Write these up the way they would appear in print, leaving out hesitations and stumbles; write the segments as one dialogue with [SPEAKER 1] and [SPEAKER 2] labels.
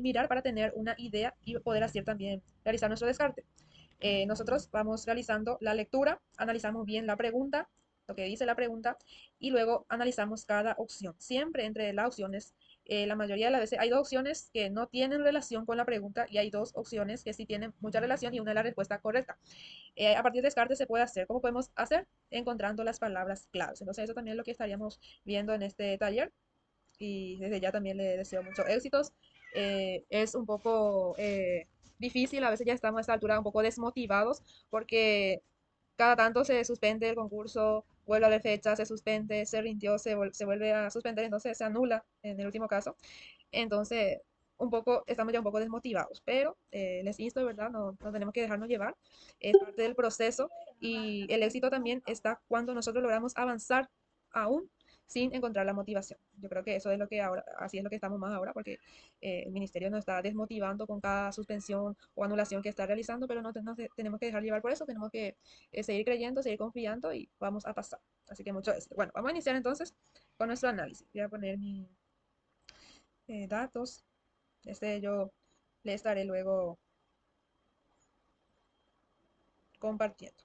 [SPEAKER 1] mirar para tener una idea y poder así también realizar nuestro descarte. Nosotros vamos realizando la lectura, analizamos bien la pregunta, lo que dice la pregunta, y luego analizamos cada opción. Siempre entre las opciones, la mayoría de las veces hay dos opciones que no tienen relación con la pregunta y hay dos opciones que sí tienen mucha relación y una es la respuesta correcta. A partir de descarte se puede hacer. ¿Cómo podemos hacer? Encontrando las palabras claves. Entonces eso también es lo que estaríamos viendo en este taller y desde ya también le deseo muchos éxitos. Es un poco difícil, a veces ya estamos a esta altura un poco desmotivados porque cada tanto se suspende el concurso, vuelve a haber fecha, se suspende, se rindió, se vuelve a suspender, entonces se anula en el último caso. Entonces, un poco, estamos ya un poco desmotivados, pero les insto, ¿verdad? No, no tenemos que dejarnos llevar, es parte del proceso y el éxito también está cuando nosotros logramos avanzar aún sin encontrar la motivación. Yo creo que eso es lo que ahora, así es lo que estamos más ahora, porque el ministerio nos está desmotivando con cada suspensión o anulación que está realizando, pero no tenemos que dejar llevar por eso, tenemos que seguir creyendo, seguir confiando y vamos a pasar. Así que mucho éxito. Bueno, vamos a iniciar entonces con nuestro análisis. Voy a poner mis datos. Yo le estaré luego compartiendo.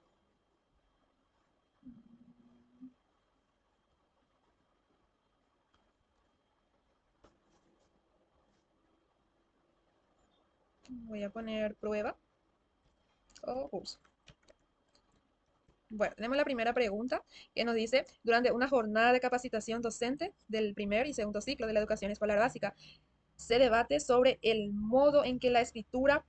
[SPEAKER 1] Voy a poner prueba o curso. Bueno, tenemos la primera pregunta que nos dice, durante una jornada de capacitación docente del primer y segundo ciclo de la educación escolar básica, se debate sobre el modo en que la escritura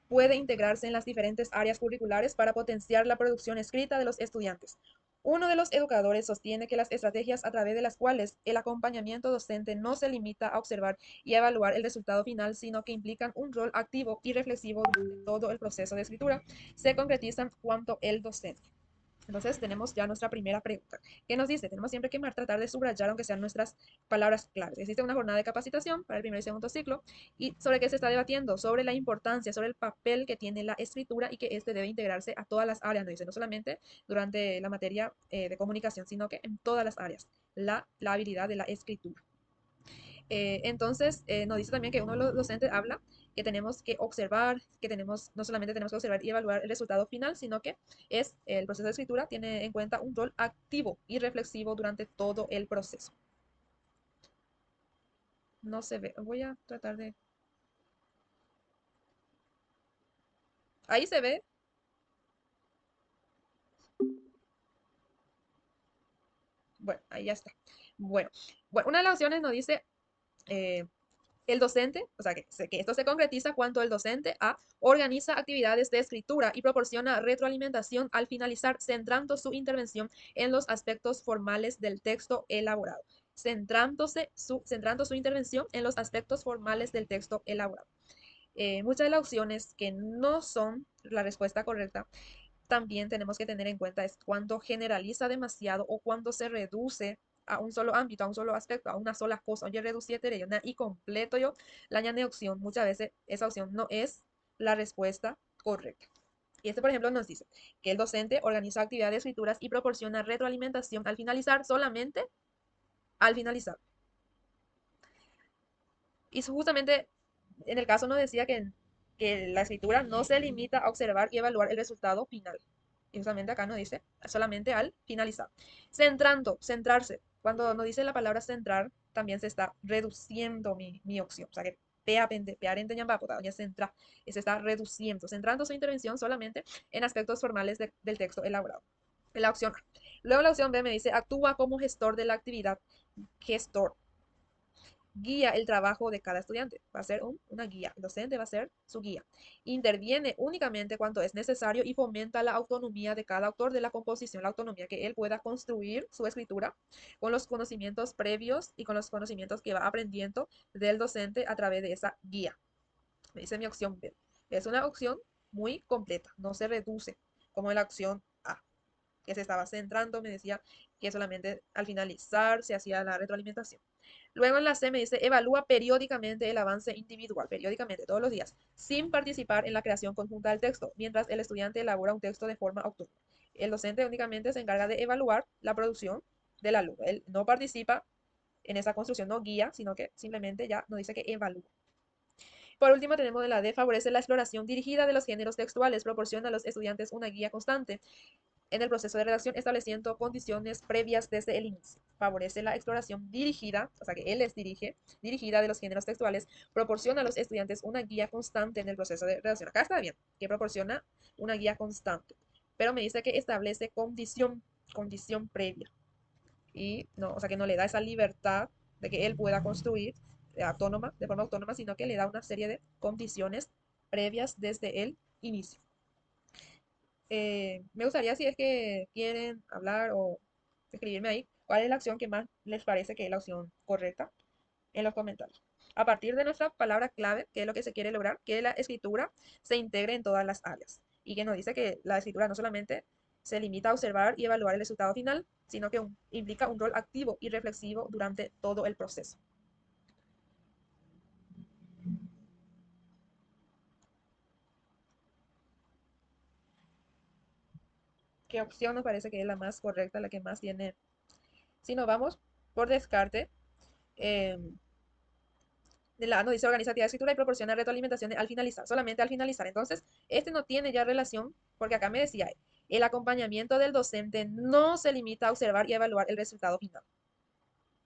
[SPEAKER 1] puede integrarse en las diferentes áreas curriculares para potenciar la producción escrita de los estudiantes. Uno de los educadores sostiene que las estrategias a través de las cuales el acompañamiento docente no se limita a observar y a evaluar el resultado final, sino que implican un rol activo y reflexivo durante todo el proceso de escritura, se concretizan cuanto el docente. Entonces tenemos ya nuestra primera pregunta. ¿Qué nos dice? Tenemos siempre que tratar de subrayar, aunque sean nuestras palabras claves. Existe una jornada de capacitación para el primer y segundo ciclo. ¿Y sobre qué se está debatiendo? Sobre la importancia, sobre el papel que tiene la escritura y que este debe integrarse a todas las áreas. Nos dice, no solamente durante la materia de comunicación, sino que en todas las áreas. La habilidad de la escritura. Entonces, nos dice también que uno de los docentes habla que tenemos que observar, que tenemos, no solamente tenemos que observar y evaluar el resultado final, sino que es el proceso de escritura tiene en cuenta un rol activo y reflexivo durante todo el proceso. No se ve, voy a tratar de... Ahí se ve, bueno, ahí ya está. Bueno, bueno, una de las opciones nos dice eh, el docente, o sea, que esto se concretiza cuando el docente A organiza actividades de escritura y proporciona retroalimentación al finalizar, centrando su intervención en los aspectos formales del texto elaborado. Centrando su intervención en los aspectos formales del texto elaborado. Muchas de las opciones que no son la respuesta correcta también tenemos que tener en cuenta es cuando generaliza demasiado o cuando se reduce a un solo ámbito, a un solo aspecto, a una sola cosa. Oye, reducir y completo yo la añade opción. Muchas veces esa opción no es la respuesta correcta. Y este, por ejemplo, nos dice que el docente organiza actividades de escrituras y proporciona retroalimentación al finalizar, solamente al finalizar. Y justamente en el caso nos decía que la escritura no se limita a observar y evaluar el resultado final. Y justamente acá nos dice solamente al finalizar. Centrarse. Cuando nos dice la palabra centrar, también se está reduciendo mi opción. O sea que pearente ya centra, se está reduciendo, centrando su intervención solamente en aspectos formales del texto elaborado. La opción A. Luego la opción B me dice actúa como gestor de la actividad. Gestor guía el trabajo de cada estudiante. Va a ser una guía. El docente va a ser su guía. Interviene únicamente cuando es necesario y fomenta la autonomía de cada autor de la composición, la autonomía que él pueda construir su escritura con los conocimientos previos y con los conocimientos que va aprendiendo del docente a través de esa guía. Me dice mi opción B. Es una opción muy completa, no se reduce como la opción A, que se estaba centrando, me decía que solamente al finalizar se hacía la retroalimentación. Luego en la C me dice, evalúa periódicamente el avance individual, periódicamente, todos los días, sin participar en la creación conjunta del texto, mientras el estudiante elabora un texto de forma autónoma. El docente únicamente se encarga de evaluar la producción del alumno. Él no participa en esa construcción, no guía, sino que simplemente ya nos dice que evalúa. Por último, tenemos de la D, favorece la exploración dirigida de los géneros textuales, proporciona a los estudiantes una guía constante en el proceso de redacción, estableciendo condiciones previas desde el inicio. Favorece la exploración dirigida, o sea que él les dirige, dirigida de los géneros textuales, proporciona a los estudiantes una guía constante en el proceso de redacción. Acá está bien, que proporciona una guía constante, pero me dice que establece condición previa. Y no, o sea que no le da esa libertad de que él pueda construir de forma autónoma, sino que le da una serie de condiciones previas desde el inicio. Me gustaría, si es que quieren hablar o escribirme ahí, cuál es la opción que más les parece que es la opción correcta en los comentarios. A partir de nuestra palabra clave, que es lo que se quiere lograr, que la escritura se integre en todas las áreas. Y que nos dice que la escritura no solamente se limita a observar y evaluar el resultado final, sino que implica un rol activo y reflexivo durante todo el proceso. ¿Qué opción nos parece que es la más correcta, la que más tiene? Si nos vamos por descarte, eh, de la nos dice organiza actividad de escritura y proporciona retroalimentación al finalizar, solamente al finalizar. Entonces, este no tiene ya relación, porque acá me decía, el acompañamiento del docente no se limita a observar y evaluar el resultado final.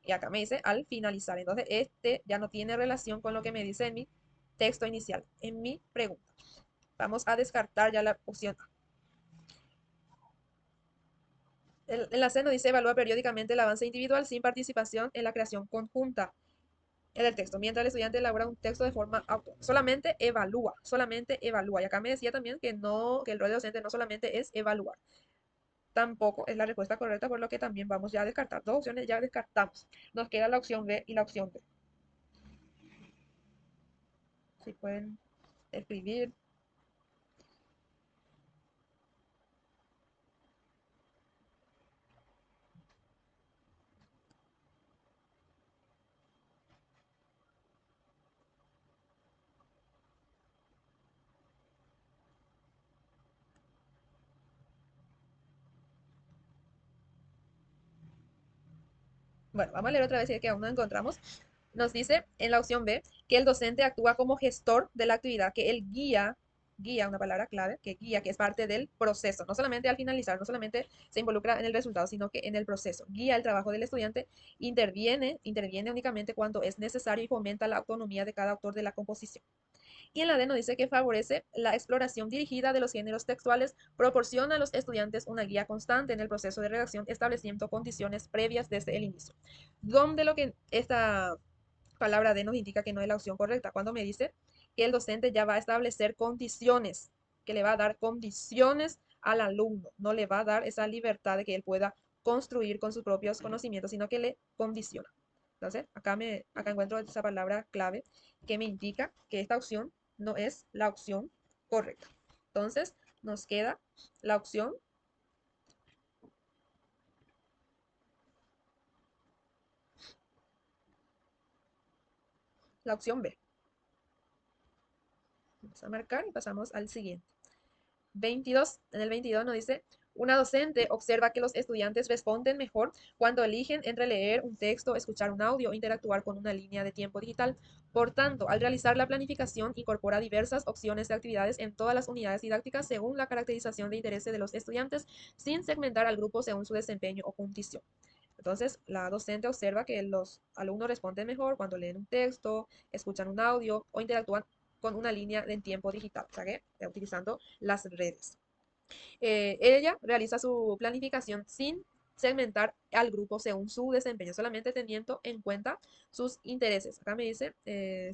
[SPEAKER 1] Y acá me dice al finalizar. Entonces, este ya no tiene relación con lo que me dice en mi texto inicial, en mi pregunta. Vamos a descartar ya la opción A. En la C nos dice evalúa periódicamente el avance individual sin participación en la creación conjunta en el texto, mientras el estudiante elabora un texto de forma autónoma. Solamente evalúa, solamente evalúa. Y acá me decía también que no, que el rol de docente no solamente es evaluar. Tampoco es la respuesta correcta, por lo que también vamos ya a descartar. Dos opciones ya descartamos. Nos queda la opción B y la opción D. Si pueden escribir. Bueno, vamos a leer otra vez si es que aún no encontramos. Nos dice en la opción B que el docente actúa como gestor de la actividad, que él guía, una palabra clave, que guía, que es parte del proceso, no solamente al finalizar, no solamente se involucra en el resultado, sino que en el proceso. Guía el trabajo del estudiante, interviene únicamente cuando es necesario y fomenta la autonomía de cada autor de la composición. Y en la D nos dice que favorece la exploración dirigida de los géneros textuales, proporciona a los estudiantes una guía constante en el proceso de redacción, estableciendo condiciones previas desde el inicio. Donde lo que esta palabra D nos indica que no es la opción correcta, cuando me dice que el docente ya va a establecer condiciones, que le va a dar condiciones al alumno, no le va a dar esa libertad de que él pueda construir con sus propios conocimientos, sino que le condiciona. Entonces, acá encuentro esa palabra clave que me indica que esta opción no es la opción correcta. Entonces, nos queda la opción B. Vamos a marcar y pasamos al siguiente. 22, en el 22 nos dice, una docente observa que los estudiantes responden mejor cuando eligen entre leer un texto, escuchar un audio o interactuar con una línea de tiempo digital. Por tanto, al realizar la planificación, incorpora diversas opciones de actividades en todas las unidades didácticas según la caracterización de interés de los estudiantes, sin segmentar al grupo según su desempeño o condición. Entonces, la docente observa que los alumnos responden mejor cuando leen un texto, escuchan un audio o interactúan con una línea en tiempo digital, o sea que utilizando las redes. Ella realiza su planificación sin segmentar al grupo según su desempeño, solamente teniendo en cuenta sus intereses. Acá me dice,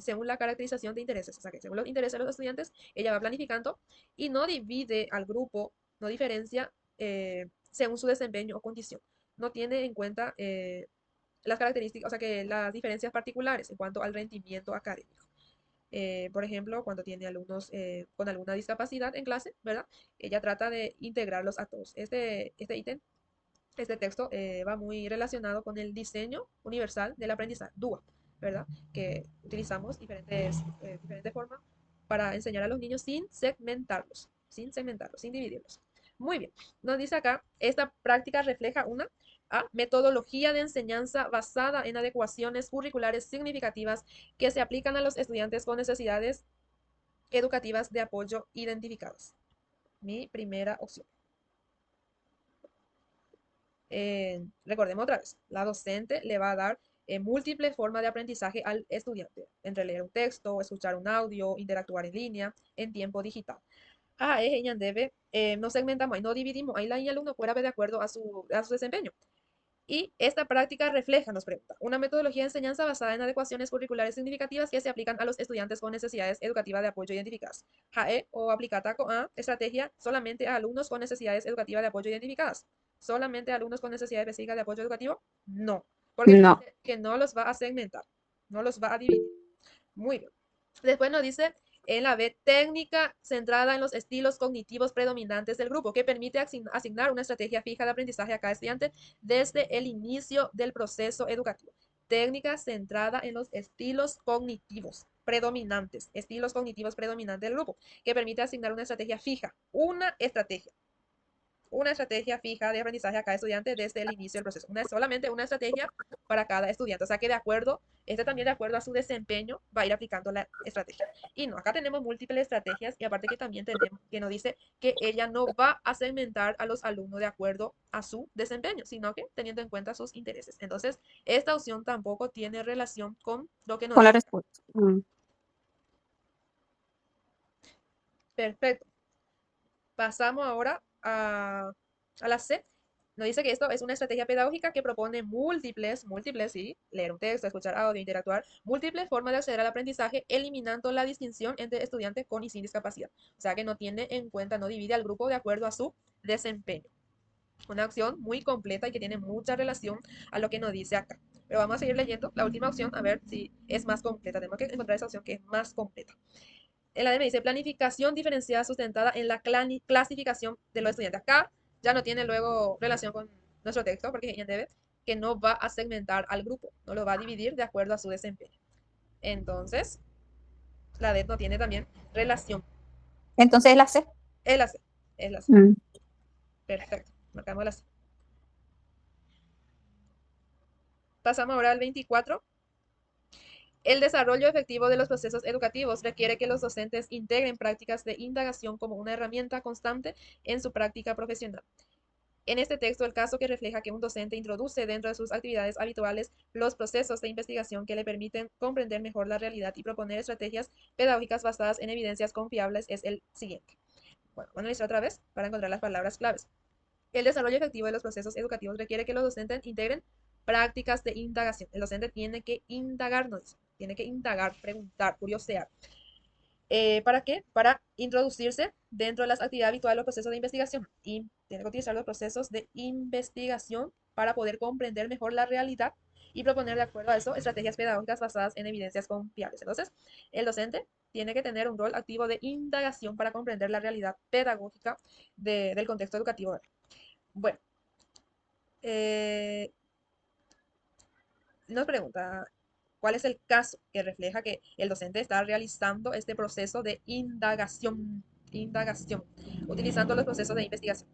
[SPEAKER 1] según la caracterización de intereses, o sea que según los intereses de los estudiantes, ella va planificando y no divide al grupo, no diferencia según su desempeño o condición. No tiene en cuenta las características, o sea que las diferencias particulares en cuanto al rendimiento académico. Por ejemplo, cuando tiene alumnos con alguna discapacidad en clase, ¿verdad? Ella trata de integrarlos a todos. Este ítem, este texto va muy relacionado con el diseño universal del aprendizaje, DUA, ¿verdad? Que utilizamos diferentes formas para enseñar a los niños sin segmentarlos, sin dividirlos. Muy bien, nos dice acá, esta práctica refleja una A. Metodología de enseñanza basada en adecuaciones curriculares significativas que se aplican a los estudiantes con necesidades educativas de apoyo identificadas. Mi primera opción. Recordemos otra vez, la docente le va a dar múltiples formas de aprendizaje al estudiante, entre leer un texto, escuchar un audio, interactuar en línea, en tiempo digital. Ella debe, no segmentamos ahí, no dividimos ahí la y alumno fuera de acuerdo a su desempeño. Y esta práctica refleja, nos pregunta, una metodología de enseñanza basada en adecuaciones curriculares significativas que se aplican a los estudiantes con necesidades educativas de apoyo identificadas. JAE o aplicata con A, estrategia solamente a alumnos con necesidades educativas de apoyo identificadas. ¿Solamente a alumnos con necesidades específicas de apoyo educativo? No, porque
[SPEAKER 2] No.
[SPEAKER 1] dice que no los va a segmentar, no los va a dividir. Muy bien. Después nos dice en la B, técnica centrada en los estilos cognitivos predominantes del grupo, que permite asignar una estrategia fija de aprendizaje a cada estudiante desde el inicio del proceso educativo. Técnica centrada en los estilos cognitivos predominantes del grupo, que permite asignar una estrategia fija, una estrategia fija de aprendizaje a cada estudiante desde el inicio del proceso. Solamente una estrategia para cada estudiante. O sea que de acuerdo, también de acuerdo a su desempeño va a ir aplicando la estrategia. Y no, acá tenemos múltiples estrategias y aparte que también tenemos que nos dice que ella no va a segmentar a los alumnos de acuerdo a su desempeño, sino que teniendo en cuenta sus intereses. Entonces, esta opción tampoco tiene relación con lo que nos
[SPEAKER 2] Con la
[SPEAKER 1] dice.
[SPEAKER 2] respuesta.
[SPEAKER 1] Perfecto. Pasamos ahora a la C. Nos dice que esto es una estrategia pedagógica que propone múltiples, sí, leer un texto, escuchar audio, interactuar, múltiples formas de acceder al aprendizaje, eliminando la distinción entre estudiantes con y sin discapacidad. O sea que no tiene en cuenta, no divide al grupo de acuerdo a su desempeño. Una opción muy completa y que tiene mucha relación a lo que nos dice acá. Pero vamos a seguir leyendo la última opción a ver si es más completa. Tenemos que encontrar esa opción que es más completa. El ADM dice planificación diferenciada sustentada en la clasificación de los estudiantes. Acá ya no tiene luego relación con nuestro texto porque ella debe que no va a segmentar al grupo, no lo va a dividir de acuerdo a su desempeño. Entonces, la D no tiene también relación.
[SPEAKER 2] Entonces la C.
[SPEAKER 1] Es la C, es la C.
[SPEAKER 2] Mm.
[SPEAKER 1] Perfecto, marcamos la C. Pasamos ahora al 24. El desarrollo efectivo de los procesos educativos requiere que los docentes integren prácticas de indagación como una herramienta constante en su práctica profesional. En este texto, el caso que refleja que un docente introduce dentro de sus actividades habituales los procesos de investigación que le permiten comprender mejor la realidad y proponer estrategias pedagógicas basadas en evidencias confiables es el siguiente. Bueno, vamos a analizar otra vez para encontrar las palabras claves. El desarrollo efectivo de los procesos educativos requiere que los docentes integren prácticas de indagación. El docente tiene que indagar, no dice, tiene que indagar, preguntar, curiosear. ¿Para qué? Para introducirse dentro de las actividades habituales de los procesos de investigación. Y tiene que utilizar los procesos de investigación para poder comprender mejor la realidad y proponer de acuerdo a eso estrategias pedagógicas basadas en evidencias confiables. Entonces, el docente tiene que tener un rol activo de indagación para comprender la realidad pedagógica del contexto educativo. Bueno, eh, nos pregunta cuál es el caso que refleja que el docente está realizando este proceso de indagación, utilizando los procesos de investigación.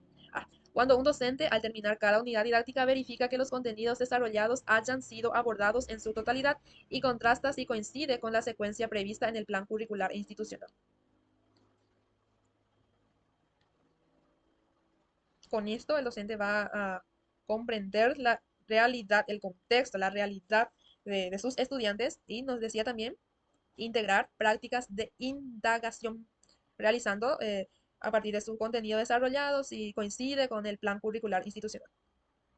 [SPEAKER 1] Cuando un docente, al terminar cada unidad didáctica, verifica que los contenidos desarrollados hayan sido abordados en su totalidad y contrasta si coincide con la secuencia prevista en el plan curricular institucional. Con esto, el docente va a comprender la realidad, el contexto, la realidad de sus estudiantes y nos decía también integrar prácticas de indagación, realizando a partir de su contenido desarrollado si coincide con el plan curricular institucional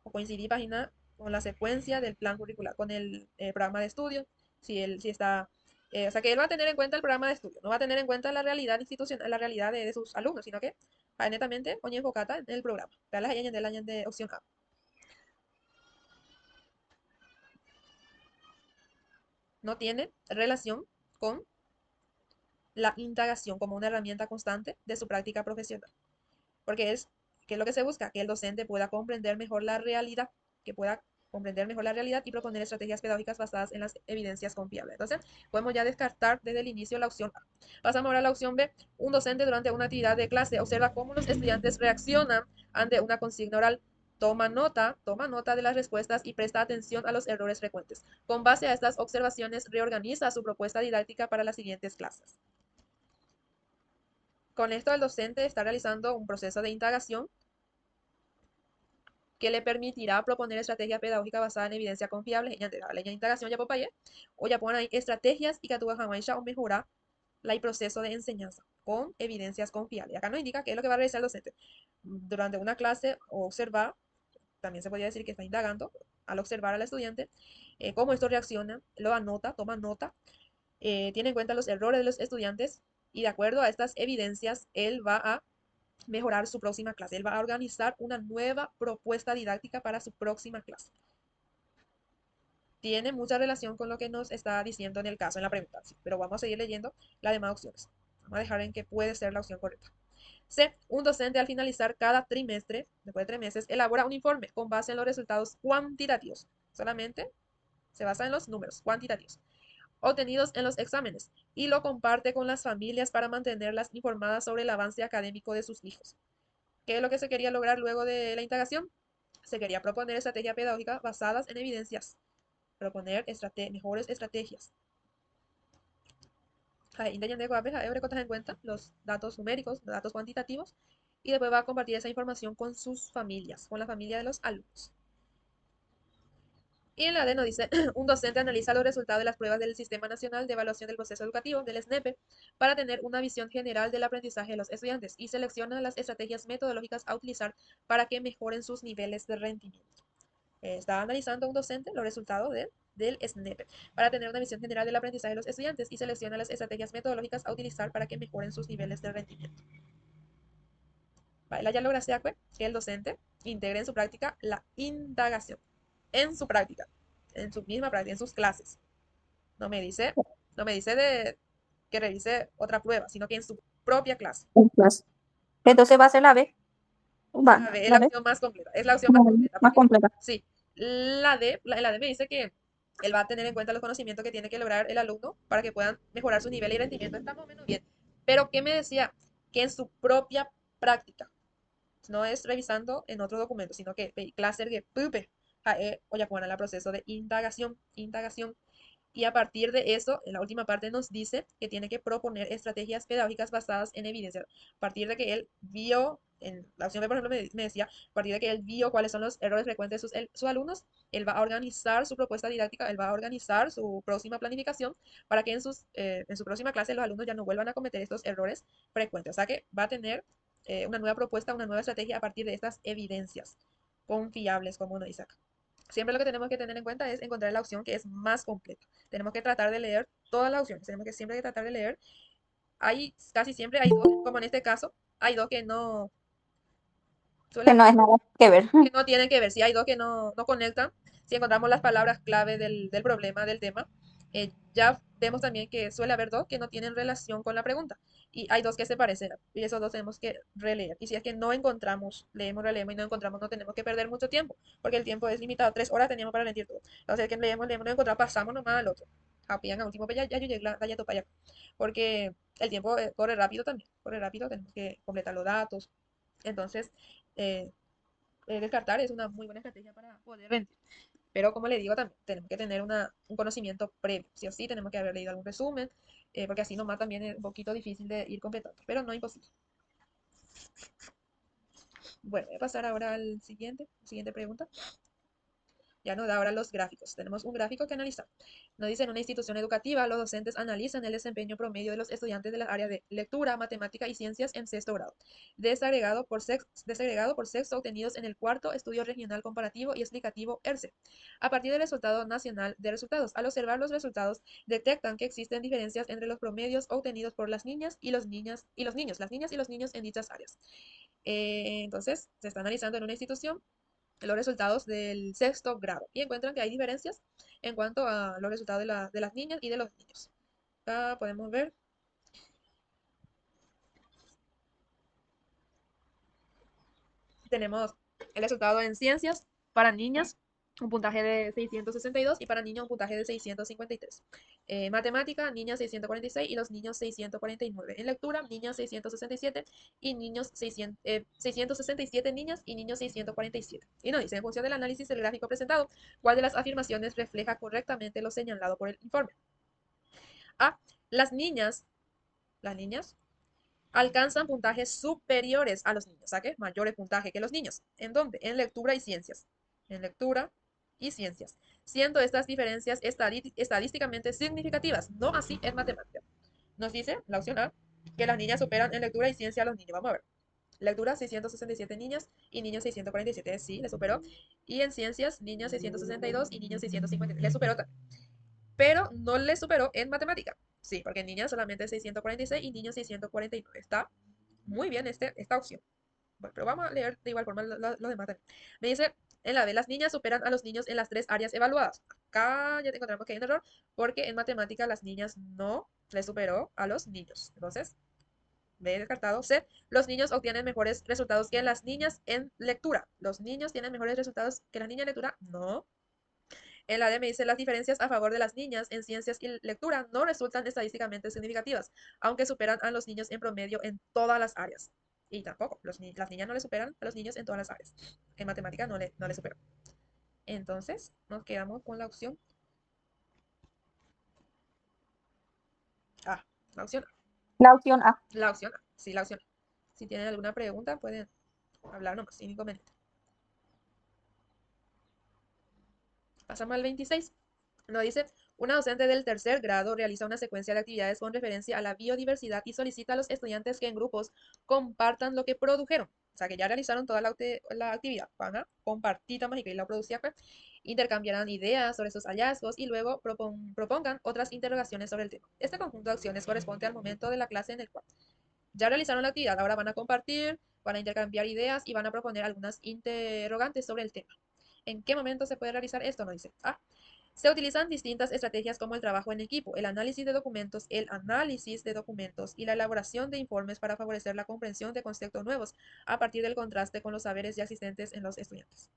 [SPEAKER 1] o coincidir página con la secuencia del plan curricular, con el programa de estudio, si está, o sea que él va a tener en cuenta el programa de estudio, no va a tener en cuenta la realidad institucional, la realidad de sus alumnos, sino que va netamente oñe enfocada en el programa. Vean las del año de opción A. No tiene relación con la indagación como una herramienta constante de su práctica profesional. Porque ¿qué es lo que se busca? Que el docente pueda comprender mejor la realidad, que pueda comprender mejor la realidad y proponer estrategias pedagógicas basadas en las evidencias confiables. Entonces, podemos ya descartar desde el inicio la opción A. Pasamos ahora a la opción B. Un docente durante una actividad de clase observa cómo los estudiantes reaccionan ante una consigna oral Toma nota de las respuestas y presta atención a los errores frecuentes. Con base a estas observaciones, reorganiza su propuesta didáctica para las siguientes clases. Con esto, el docente está realizando un proceso de indagación que le permitirá proponer estrategia pedagógica basada en evidencia confiable. La indagación ya papaya, o ya ponen ahí estrategias y que tú vas a mejorar el proceso de enseñanza con evidencias confiables. Acá nos indica qué es lo que va a realizar el docente. Durante una clase, observar, también se podría decir que está indagando al observar al estudiante, cómo esto reacciona, lo anota, toma nota, tiene en cuenta los errores de los estudiantes y de acuerdo a estas evidencias, él va a mejorar su próxima clase. Él va a organizar una nueva propuesta didáctica para su próxima clase. Tiene mucha relación con lo que nos está diciendo en el caso, en la pregunta, sí, pero vamos a seguir leyendo las demás opciones. Vamos a dejar en que puede ser la opción correcta. C. Un docente al finalizar cada trimestre, después de 3 meses, elabora un informe con base en los resultados cuantitativos. Solamente se basa en los números cuantitativos obtenidos en los exámenes y lo comparte con las familias para mantenerlas informadas sobre el avance académico de sus hijos. ¿Qué es lo que se quería lograr luego de la indagación? Se quería proponer estrategias pedagógicas basadas en evidencias, proponer mejores estrategias. En cuenta los datos numéricos, los datos cuantitativos, y después va a compartir esa información con sus familias, con la familia de los alumnos. Y en la D nos dice, un docente analiza los resultados de las pruebas del Sistema Nacional de Evaluación del Proceso Educativo, del SNEPE, para tener una visión general del aprendizaje de los estudiantes y selecciona las estrategias metodológicas a utilizar para que mejoren sus niveles de rendimiento. Está analizando un docente los resultados del SNEPE para tener una visión general del aprendizaje de los estudiantes y selecciona las estrategias metodológicas a utilizar para que mejoren sus niveles de rendimiento. Vale, ya logra que el docente integre en su práctica la indagación. En su práctica, en su misma práctica, en sus clases. No me dice, no me dice de que revise otra prueba, sino que en su propia clase.
[SPEAKER 2] En clase. Entonces va a ser la B. Va,
[SPEAKER 1] La B es la
[SPEAKER 2] la B.
[SPEAKER 1] opción más completa. Es la opción más completa.
[SPEAKER 2] Más
[SPEAKER 1] Porque
[SPEAKER 2] completa.
[SPEAKER 1] sí, la D me dice que él va a tener en cuenta los conocimientos que tiene que lograr el alumno para que puedan mejorar su nivel y rendimiento. Está más o menos bien. Pero, ¿qué me decía? Que en su propia práctica. No es revisando en otro documento, sino que clase que pupe, o ya ponen el proceso de indagación. Y a partir de eso, en la última parte nos dice que tiene que proponer estrategias pedagógicas basadas en evidencia. A partir de que él vio, en la opción B, por ejemplo, me decía, a partir de que él vio cuáles son los errores frecuentes de sus alumnos, él va a organizar su propuesta didáctica, él va a organizar su próxima planificación para que en su próxima clase los alumnos ya no vuelvan a cometer estos errores frecuentes. O sea que va a tener una nueva propuesta, una nueva estrategia a partir de estas evidencias confiables, como uno dice acá. Siempre lo que tenemos que tener en cuenta es encontrar la opción que es más completa. Tenemos que tratar de leer todas las opciones. Tenemos que siempre tratar de leer. Casi siempre hay dos, como en este caso, hay dos que no suele
[SPEAKER 2] Que no es nada que ver.
[SPEAKER 1] que no tienen que ver, si hay dos que no conectan, si encontramos las palabras clave del problema, del tema, ya vemos también que suele haber dos que no tienen relación con la pregunta y hay dos que se parecen y esos dos tenemos que releer. Y si es que no encontramos, leemos, releemos y no encontramos, no tenemos que perder mucho tiempo porque el tiempo es limitado, 3 horas teníamos para leer todo. Entonces, es que leemos, no encontramos, pasamos nomás al otro. Apian a último, pues ya yo llegué, ya topa ya. Porque el tiempo corre rápido también, corre rápido, tenemos que completar los datos. Entonces, eh, descartar es una muy buena estrategia para poder rendir. Pero como le digo, también tenemos que tener un conocimiento previo. Sí o sí, tenemos que haber leído algún resumen, porque así nomás también es un poquito difícil de ir completando, pero no imposible. Bueno, voy a pasar ahora al siguiente pregunta. Ya nos da ahora los gráficos. Tenemos un gráfico que analizar. Nos dice, en una institución educativa, los docentes analizan el desempeño promedio de los estudiantes de las áreas de lectura, matemática y ciencias en sexto grado, desagregado por sexto obtenidos en el cuarto estudio regional comparativo y explicativo ERCE. A partir del resultado nacional de resultados, al observar los resultados, detectan que existen diferencias entre los promedios obtenidos por las niñas y los niños, las niñas y los niños en dichas áreas. Entonces, se está analizando en una institución los resultados del sexto grado y encuentran que hay diferencias en cuanto a los resultados de las niñas y de los niños. Acá podemos ver, tenemos el resultado en ciencias para niñas un puntaje de 662 y para niños un puntaje de 653. Matemática, niñas 646 y los niños 649. En lectura, niñas 667 y niños 667 niñas y niños 647. Y nos dice, en función del análisis del gráfico presentado, ¿cuál de las afirmaciones refleja correctamente lo señalado por el informe? A. Las niñas alcanzan puntajes superiores a los niños, ¿saque? Mayores puntajes que los niños. ¿En dónde? En lectura y ciencias. En lectura y ciencias. Siendo estas diferencias estadísticamente significativas, no así en matemáticas. Nos dice la opción A que las niñas superan en lectura y ciencia a los niños. Vamos a ver. Lectura 667 niñas y niños 647, sí, le superó. Y en ciencias, niñas 662 y niños 653, le superó también. Pero no le superó en matemática. Sí, porque en niñas solamente 646 y niños 649. Está muy bien esta opción. Bueno, pero vamos a leer de igual forma los demás también. Me dice, en la B, las niñas superan a los niños en las tres áreas evaluadas. Acá ya encontramos que hay un error, porque en matemática las niñas no le superó a los niños. Entonces, B descartado. C, los niños obtienen mejores resultados que las niñas en lectura. ¿Los niños tienen mejores resultados que las niñas en lectura? No. En la D me dice, las diferencias a favor de las niñas en ciencias y lectura no resultan estadísticamente significativas, aunque superan a los niños en promedio en todas las áreas. Y tampoco, las niñas no le superan a los niños en todas las áreas. En matemática no le superan. Entonces, nos quedamos con la opción A. La opción A.
[SPEAKER 2] La opción A.
[SPEAKER 1] La opción A. Sí, la opción A. Si tienen alguna pregunta, pueden hablar nomás, sin inconveniente. Pasamos al 26. Nos dice, una docente del tercer grado realiza una secuencia de actividades con referencia a la biodiversidad y solicita a los estudiantes que en grupos compartan lo que produjeron. O sea, que ya realizaron toda la actividad. Van a compartir, y que la producía, pues, intercambiarán ideas sobre sus hallazgos y luego propongan otras interrogaciones sobre el tema. Este conjunto de acciones corresponde al momento de la clase en el cual ya realizaron la actividad, ahora van a compartir, van a intercambiar ideas y van a proponer algunas interrogantes sobre el tema. ¿En qué momento se puede realizar esto? Nos dice. Se utilizan distintas estrategias como el trabajo en equipo, el análisis de documentos y la elaboración de informes para favorecer la comprensión de conceptos nuevos a partir del contraste con los saberes ya existentes en los estudiantes.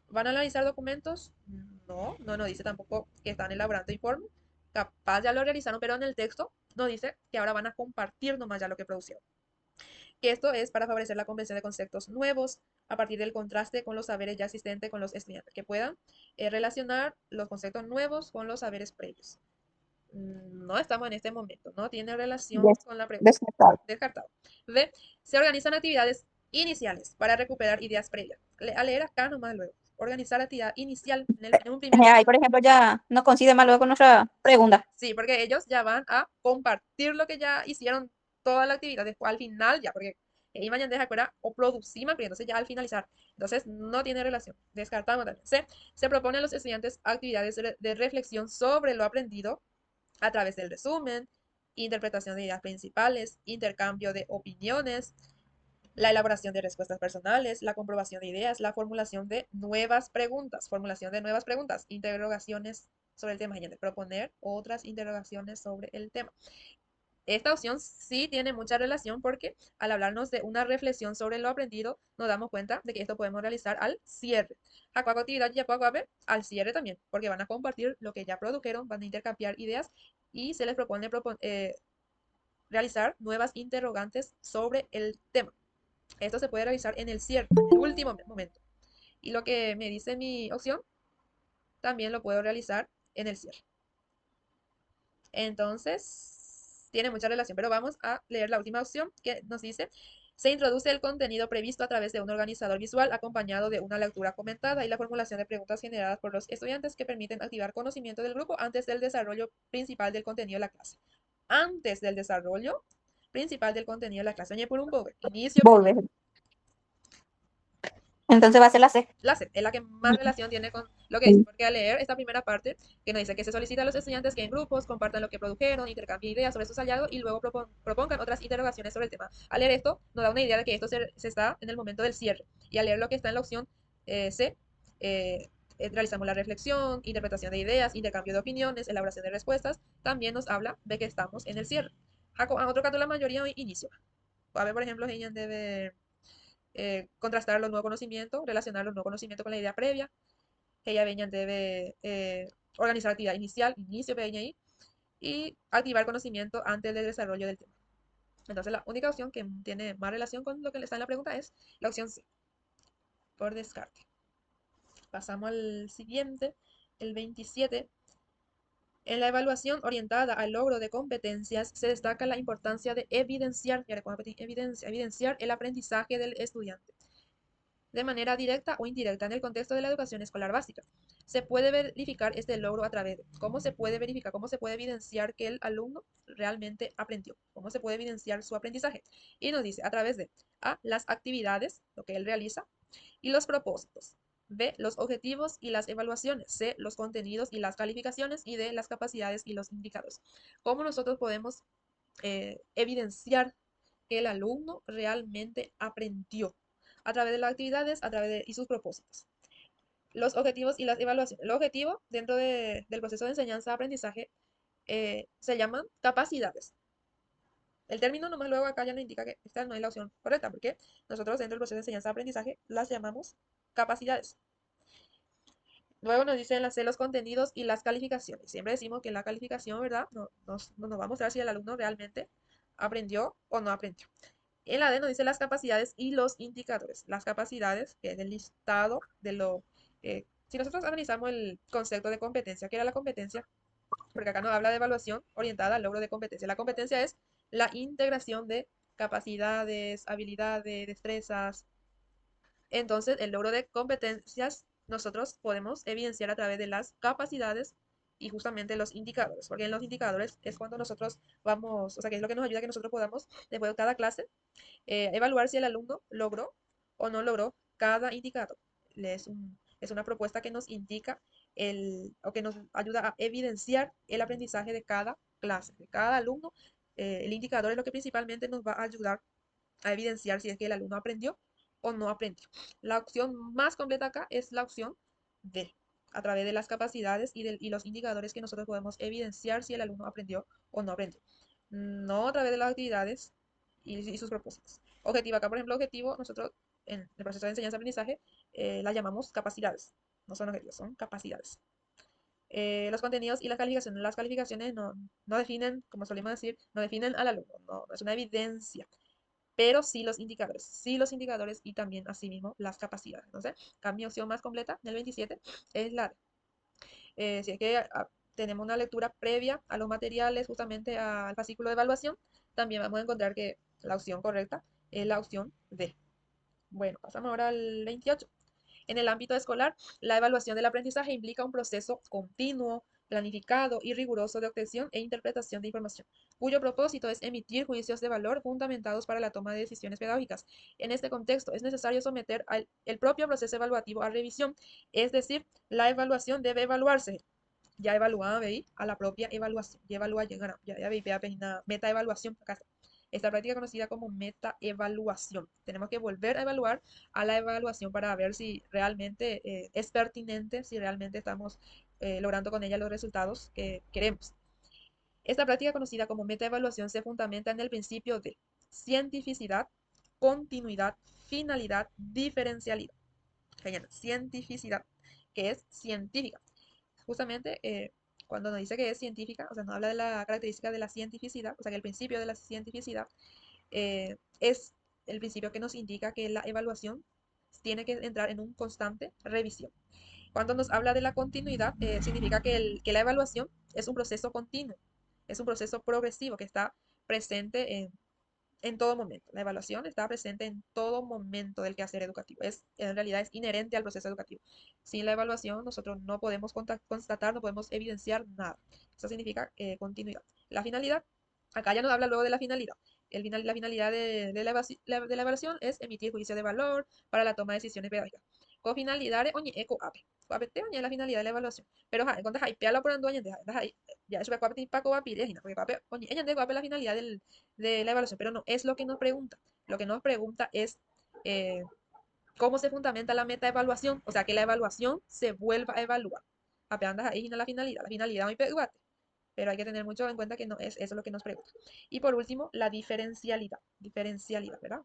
[SPEAKER 1] ¿Van a analizar documentos? No nos dice tampoco que están elaborando informes. Capaz ya lo realizaron, pero en el texto nos dice que ahora van a compartir nomás ya lo que producieron. Que esto es para favorecer la comprensión de conceptos nuevos a partir del contraste con los saberes ya existentes con los estudiantes, que puedan relacionar los conceptos nuevos con los saberes previos. No estamos en este momento, no tiene relación con la pregunta.
[SPEAKER 2] Descartado.
[SPEAKER 1] Descartado. B. Se organizan actividades iniciales para recuperar ideas previas. A leer acá nomás luego. Organizar actividad inicial en un primer
[SPEAKER 2] Ahí,
[SPEAKER 1] momento.
[SPEAKER 2] por ejemplo, ya no coincide más luego con nuestra pregunta.
[SPEAKER 1] Sí, porque ellos ya van a compartir lo que ya hicieron toda la actividad después al final ya, porque ahí mañana deja fuera o producir más, entonces ya al finalizar. Entonces no tiene relación. Descartamos también. C. Se propone a los estudiantes actividades de reflexión sobre lo aprendido a través del resumen, interpretación de ideas principales, intercambio de opiniones, la elaboración de respuestas personales, la comprobación de ideas, la formulación de nuevas preguntas, interrogaciones sobre el tema, proponer otras interrogaciones sobre el tema. Esta opción sí tiene mucha relación porque al hablarnos de una reflexión sobre lo aprendido, nos damos cuenta de que esto podemos realizar al cierre. Actividad ya puedo ver al cierre también, porque van a compartir lo que ya produjeron, van a intercambiar ideas y se les propone realizar nuevas interrogantes sobre el tema. Esto se puede realizar en el cierre, en el último momento. Y lo que me dice mi opción, también lo puedo realizar en el cierre. Entonces, tiene mucha relación, pero vamos a leer la última opción que nos dice, se introduce el contenido previsto a través de un organizador visual acompañado de una lectura comentada y la formulación de preguntas generadas por los estudiantes que permiten activar conocimiento del grupo antes del desarrollo principal del contenido de la clase. Antes del desarrollo principal del contenido de la clase. Oye, por un poco. Inicio
[SPEAKER 2] Volver.
[SPEAKER 1] primero.
[SPEAKER 2] Entonces va a ser la C.
[SPEAKER 1] La C es la que más
[SPEAKER 2] Mm,
[SPEAKER 1] relación tiene con lo que dice,
[SPEAKER 2] sí.
[SPEAKER 1] porque al leer esta primera parte, que nos dice que se solicita a los estudiantes que en grupos compartan lo que produjeron, intercambien ideas sobre sus hallazgos y luego propongan otras interrogaciones sobre el tema. Al leer esto, nos da una idea de que esto se está en el momento del cierre. Y al leer lo que está en la opción C, realizamos la reflexión, interpretación de ideas, intercambio de opiniones, elaboración de respuestas, también nos habla de que estamos en el cierre. A otro caso, la mayoría inicio. A ver, por ejemplo, ella debe contrastar los nuevos conocimientos, relacionar los nuevos conocimientos con la idea previa, que ella veña debe organizar actividad inicial, inicio veña ahí, y activar conocimiento antes del desarrollo del tema. Entonces la única opción que tiene más relación con lo que está en la pregunta es la opción C, por descarte. Pasamos al siguiente, el 27. En la evaluación orientada al logro de competencias se destaca la importancia de evidenciar, evidenciar el aprendizaje del estudiante de manera directa o indirecta en el contexto de la educación escolar básica. Se puede verificar este logro a través de cómo se puede verificar, cómo se puede evidenciar que el alumno realmente aprendió, cómo se puede evidenciar su aprendizaje. Y nos dice a través de A, las actividades, lo que él realiza, y los propósitos. B, los objetivos y las evaluaciones. C, los contenidos y las calificaciones. Y D, las capacidades y los indicadores. ¿Cómo nosotros podemos evidenciar que el alumno realmente aprendió? A través de las actividades, a través de y sus propósitos. Los objetivos y las evaluaciones. El objetivo dentro del proceso de enseñanza-aprendizaje se llaman capacidades. El término nomás luego acá ya nos indica que esta no es la opción correcta, porque nosotros dentro del proceso de enseñanza-aprendizaje las llamamos capacidades. Luego nos dicen hacer los contenidos y las calificaciones. Siempre decimos que la calificación, ¿verdad? No nos va a mostrar si el alumno realmente aprendió o no aprendió. En la D nos dice las capacidades y los indicadores. Las capacidades, que es el listado de lo... si nosotros analizamos el concepto de competencia, ¿qué era la competencia? Porque acá nos habla de evaluación orientada al logro de competencia. La competencia es la integración de capacidades, habilidades, destrezas. Entonces, el logro de competencias nosotros podemos evidenciar a través de las capacidades y justamente los indicadores, porque en los indicadores es cuando nosotros vamos, o sea, que es lo que nos ayuda a que nosotros podamos, después de cada clase, evaluar si el alumno logró o no logró cada indicador. Es una propuesta que nos indica o que nos ayuda a evidenciar el aprendizaje de cada clase, de cada alumno. El indicador es lo que principalmente nos va a ayudar a evidenciar si es que el alumno aprendió o no aprendió. La opción más completa acá es la opción D, a través de las capacidades y los indicadores que nosotros podemos evidenciar si el alumno aprendió o no aprendió. No a través de las actividades y sus propósitos. Objetivo, acá por ejemplo, objetivo, nosotros en el proceso de enseñanza-aprendizaje la llamamos capacidades. No son objetivos, son capacidades. Los contenidos y las calificaciones. Las calificaciones no definen, como solemos decir, no definen al alumno, no es una evidencia, pero sí los indicadores y también asimismo las capacidades. Entonces, mi opción más completa del 27 es la D. Si es que tenemos una lectura previa a los materiales, justamente al fascículo de evaluación, también vamos a encontrar que la opción correcta es la opción D. Bueno, pasamos ahora al 28. En el ámbito escolar, la evaluación del aprendizaje implica un proceso continuo, planificado y riguroso de obtención e interpretación de información, cuyo propósito es emitir juicios de valor fundamentados para la toma de decisiones pedagógicas. En este contexto, es necesario someter el propio proceso evaluativo a revisión, es decir, la evaluación debe evaluarse. Ya evaluada, veis, a la propia evaluación. Ya evalúa, ya veis, una meta evaluación. Acá está. Esta práctica conocida como meta-evaluación. Tenemos que volver a evaluar a la evaluación para ver si realmente es pertinente, si realmente estamos logrando con ella los resultados que queremos. Esta práctica conocida como meta-evaluación se fundamenta en el principio de cientificidad, continuidad, finalidad, diferencialidad. Cientificidad, que es científica. Justamente cuando nos dice que es científica, o sea, nos habla de la característica de la cientificidad, o sea, que el principio de la cientificidad es el principio que nos indica que la evaluación tiene que entrar en un constante revisión. Cuando nos habla de la continuidad, significa que la evaluación es un proceso continuo, es un proceso progresivo que está presente en todo momento. La evaluación está presente en todo momento del quehacer educativo. En realidad es inherente al proceso educativo. Sin la evaluación nosotros no podemos constatar, no podemos evidenciar nada. Eso significa continuidad. La finalidad, acá ya nos habla luego de la finalidad. La finalidad de la evaluación es emitir juicio de valor para la toma de decisiones pedagógicas. Cofinalidades, oye, eco ape. Ape oye, la finalidad de la evaluación. Pero, entonces, hay pealo por anduaño, ya eso va a paco va a pedir, porque oye, ella no la finalidad de la evaluación, pero no es lo que nos pregunta. Lo que nos pregunta es eh, cómo se fundamenta la meta evaluación, o sea, que la evaluación se vuelva a evaluar. Apenas ahí no la finalidad. La finalidad muy peguate, pero hay que tener mucho en cuenta que no es eso lo que nos pregunta. Y por último, la diferencialidad, ¿verdad?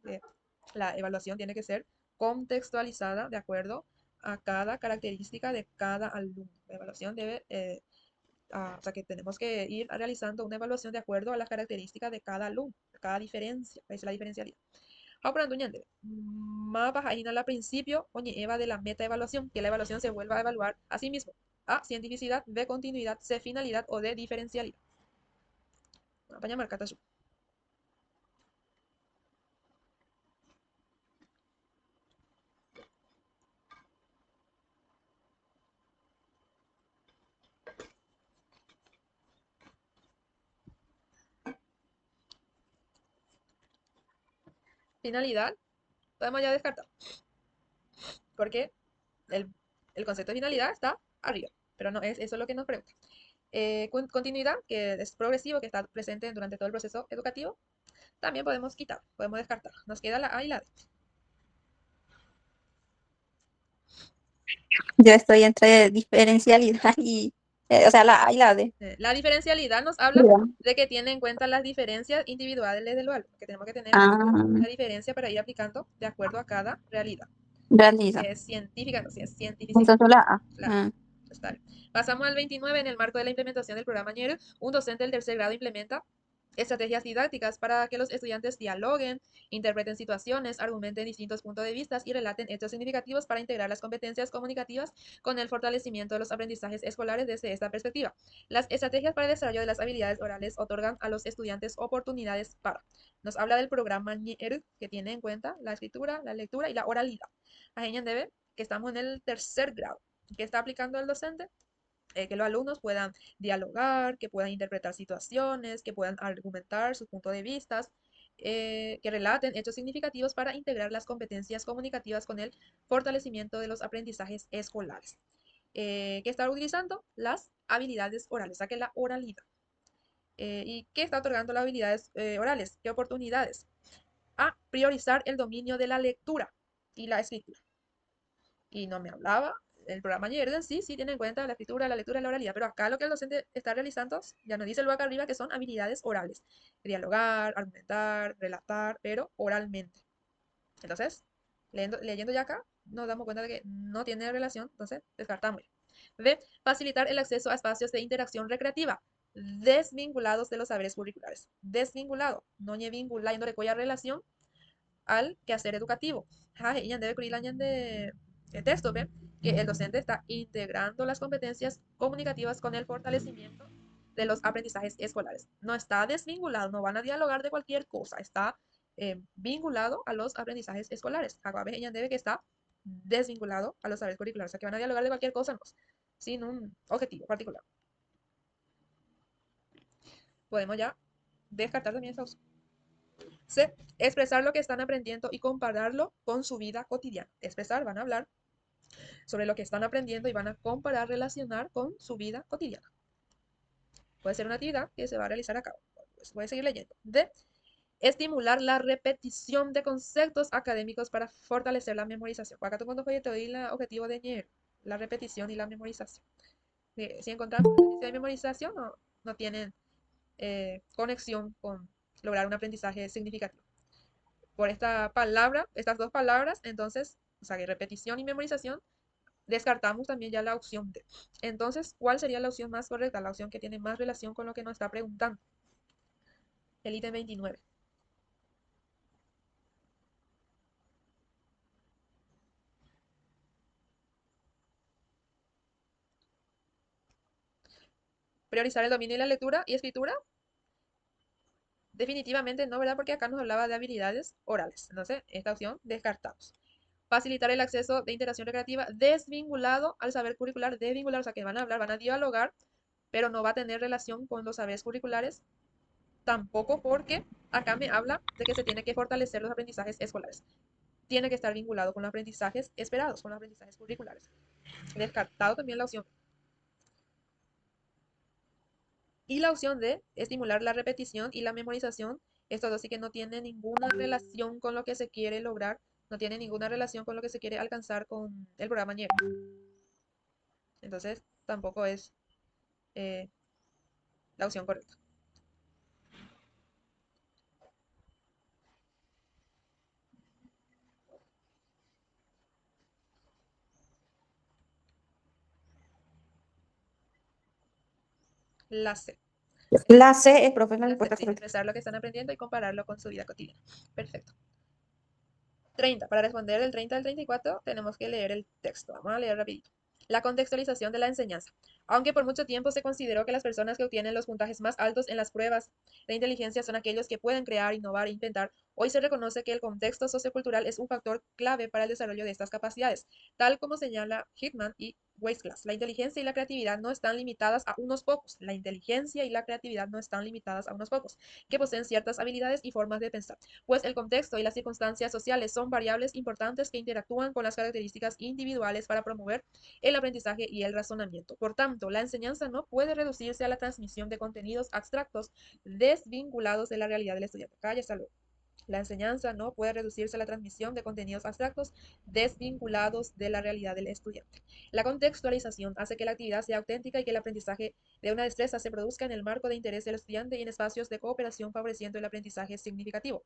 [SPEAKER 1] La evaluación tiene que ser contextualizada de acuerdo a cada característica de cada alumno. La evaluación debe, o sea que tenemos que ir realizando una evaluación de acuerdo a las características de cada alumno, de cada diferencia, esa es la diferencialidad. Ahora, ñande, mapas ahí al principio, oye, eva de la meta evaluación, que la evaluación se vuelva a evaluar a sí mismo. A, cientificidad, B, continuidad, C, finalidad o D, diferencialidad. Vamos a marcar eso. Finalidad, podemos ya descartar, porque el, el concepto de finalidad está arriba, pero no es eso lo que nos pregunta. Continuidad, que es progresivo, que está presente durante todo el proceso educativo, también podemos quitar, podemos descartar. Nos queda la A y la D.
[SPEAKER 2] Yo estoy entre diferencialidad y, o sea, la A y la D.
[SPEAKER 1] La diferencialidad nos habla
[SPEAKER 2] Ya.
[SPEAKER 1] de que tiene en cuenta las diferencias individuales del alumno, que tenemos que tener
[SPEAKER 2] Ah,
[SPEAKER 1] una diferencia para ir aplicando de acuerdo a cada realidad. Si
[SPEAKER 2] realiza.
[SPEAKER 1] es científica, no, si es cientificidad.
[SPEAKER 2] Entonces la A.
[SPEAKER 1] La, está bien. Pasamos al 29. En el marco de la implementación del programa Ñere, un docente del tercer grado implementa estrategias didácticas para que los estudiantes dialoguen, interpreten situaciones, argumenten distintos puntos de vista y relaten hechos significativos para integrar las competencias comunicativas con el fortalecimiento de los aprendizajes escolares desde esta perspectiva. Las estrategias para el desarrollo de las habilidades orales otorgan a los estudiantes oportunidades para. Nos habla del programa Ñere, que tiene en cuenta la escritura, la lectura y la oralidad. Ajeñan debe que estamos en el tercer grado. ¿Qué está aplicando el docente? Que los alumnos puedan dialogar, que puedan interpretar situaciones, que puedan argumentar sus puntos de vista, que relaten hechos significativos para integrar las competencias comunicativas con el fortalecimiento de los aprendizajes escolares. ¿Qué está utilizando? Las habilidades orales, o sea que la oralidad. ¿Y qué está otorgando las habilidades orales? ¿Qué oportunidades? A priorizar el dominio de la lectura y la escritura. Y no me hablaba. El programa Yerden sí tiene en cuenta la escritura, la lectura y la oralidad, pero acá lo que el docente está realizando, ya nos dice luego acá arriba que son habilidades orales. Dialogar, argumentar, relatar, pero oralmente. Entonces, leyendo ya acá, nos damos cuenta de que no tiene relación, entonces descartamos. B. Facilitar el acceso a espacios de interacción recreativa desvinculados de los saberes curriculares. Desvinculado, no vinculando de relación al quehacer educativo. Ella debe incluir de texto, ¿ve? Que el docente está integrando las competencias comunicativas con el fortalecimiento de los aprendizajes escolares. No está desvinculado, no van a dialogar de cualquier cosa, está vinculado a los aprendizajes escolares. Acá ella debe que está desvinculado a los saberes curriculares, o sea que van a dialogar de cualquier cosa, no, sin un objetivo particular. Podemos ya descartar también esa opción. C. Expresar lo que están aprendiendo y compararlo con su vida cotidiana. Expresar, van a hablar sobre lo que están aprendiendo y van a comparar, relacionar con su vida cotidiana. Puede ser una actividad que se va a realizar a cabo. Pues voy a seguir leyendo. D. Estimular la repetición de conceptos académicos para fortalecer la memorización. Acá cuando te doy el objetivo de añadir la repetición y la memorización. Si encontramos repetición y memorización, no tienen conexión con lograr un aprendizaje significativo. Por esta palabra, estas dos palabras, entonces, o sea, que repetición y memorización, descartamos también ya la opción D. Entonces, ¿cuál sería la opción más correcta? La opción que tiene más relación con lo que nos está preguntando. El ítem 29. Priorizar el dominio de la lectura y escritura. Definitivamente no, ¿verdad? Porque acá nos hablaba de habilidades orales. Entonces, esta opción descartamos. Facilitar el acceso de interacción recreativa desvinculado al saber curricular, desvinculado, o sea que van a hablar, van a dialogar, pero no va a tener relación con los saberes curriculares, tampoco porque acá me habla de que se tiene que fortalecer los aprendizajes escolares. Tiene que estar vinculado con los aprendizajes esperados, con los aprendizajes curriculares. Descartado también la opción. Y la opción de estimular la repetición y la memorización. Esto dos sí que no tiene ninguna relación con lo que se quiere lograr, no tiene ninguna relación con lo que se quiere alcanzar con el programa Ñero. Entonces, tampoco es eh, la opción correcta. La C.
[SPEAKER 2] La C es, profe, la
[SPEAKER 1] La C,
[SPEAKER 2] respuesta
[SPEAKER 1] sí,
[SPEAKER 2] correcta.
[SPEAKER 1] expresar lo que están aprendiendo y compararlo con su vida cotidiana. Perfecto. 30. Para responder del 30 al 34 tenemos que leer el texto. Vamos a leer rapidito. La contextualización de la enseñanza. Aunque por mucho tiempo se consideró que las personas que obtienen los puntajes más altos en las pruebas de inteligencia son aquellos que pueden crear, innovar e inventar, hoy se reconoce que el contexto sociocultural es un factor clave para el desarrollo de estas capacidades, tal como señala Hitman y Weisglass. La inteligencia y la creatividad no están limitadas a unos pocos. La inteligencia y la creatividad no están limitadas a unos pocos, que poseen ciertas habilidades y formas de pensar, pues el contexto y las circunstancias sociales son variables importantes que interactúan con las características individuales para promover el aprendizaje y el razonamiento. Por tanto, la enseñanza no puede reducirse a la transmisión de contenidos abstractos desvinculados de la realidad del estudiante. Acá ya está luego. La enseñanza no puede reducirse a la transmisión de contenidos abstractos desvinculados de la realidad del estudiante. La contextualización hace que la actividad sea auténtica y que el aprendizaje de una destreza se produzca en el marco de interés del estudiante y en espacios de cooperación favoreciendo el aprendizaje significativo.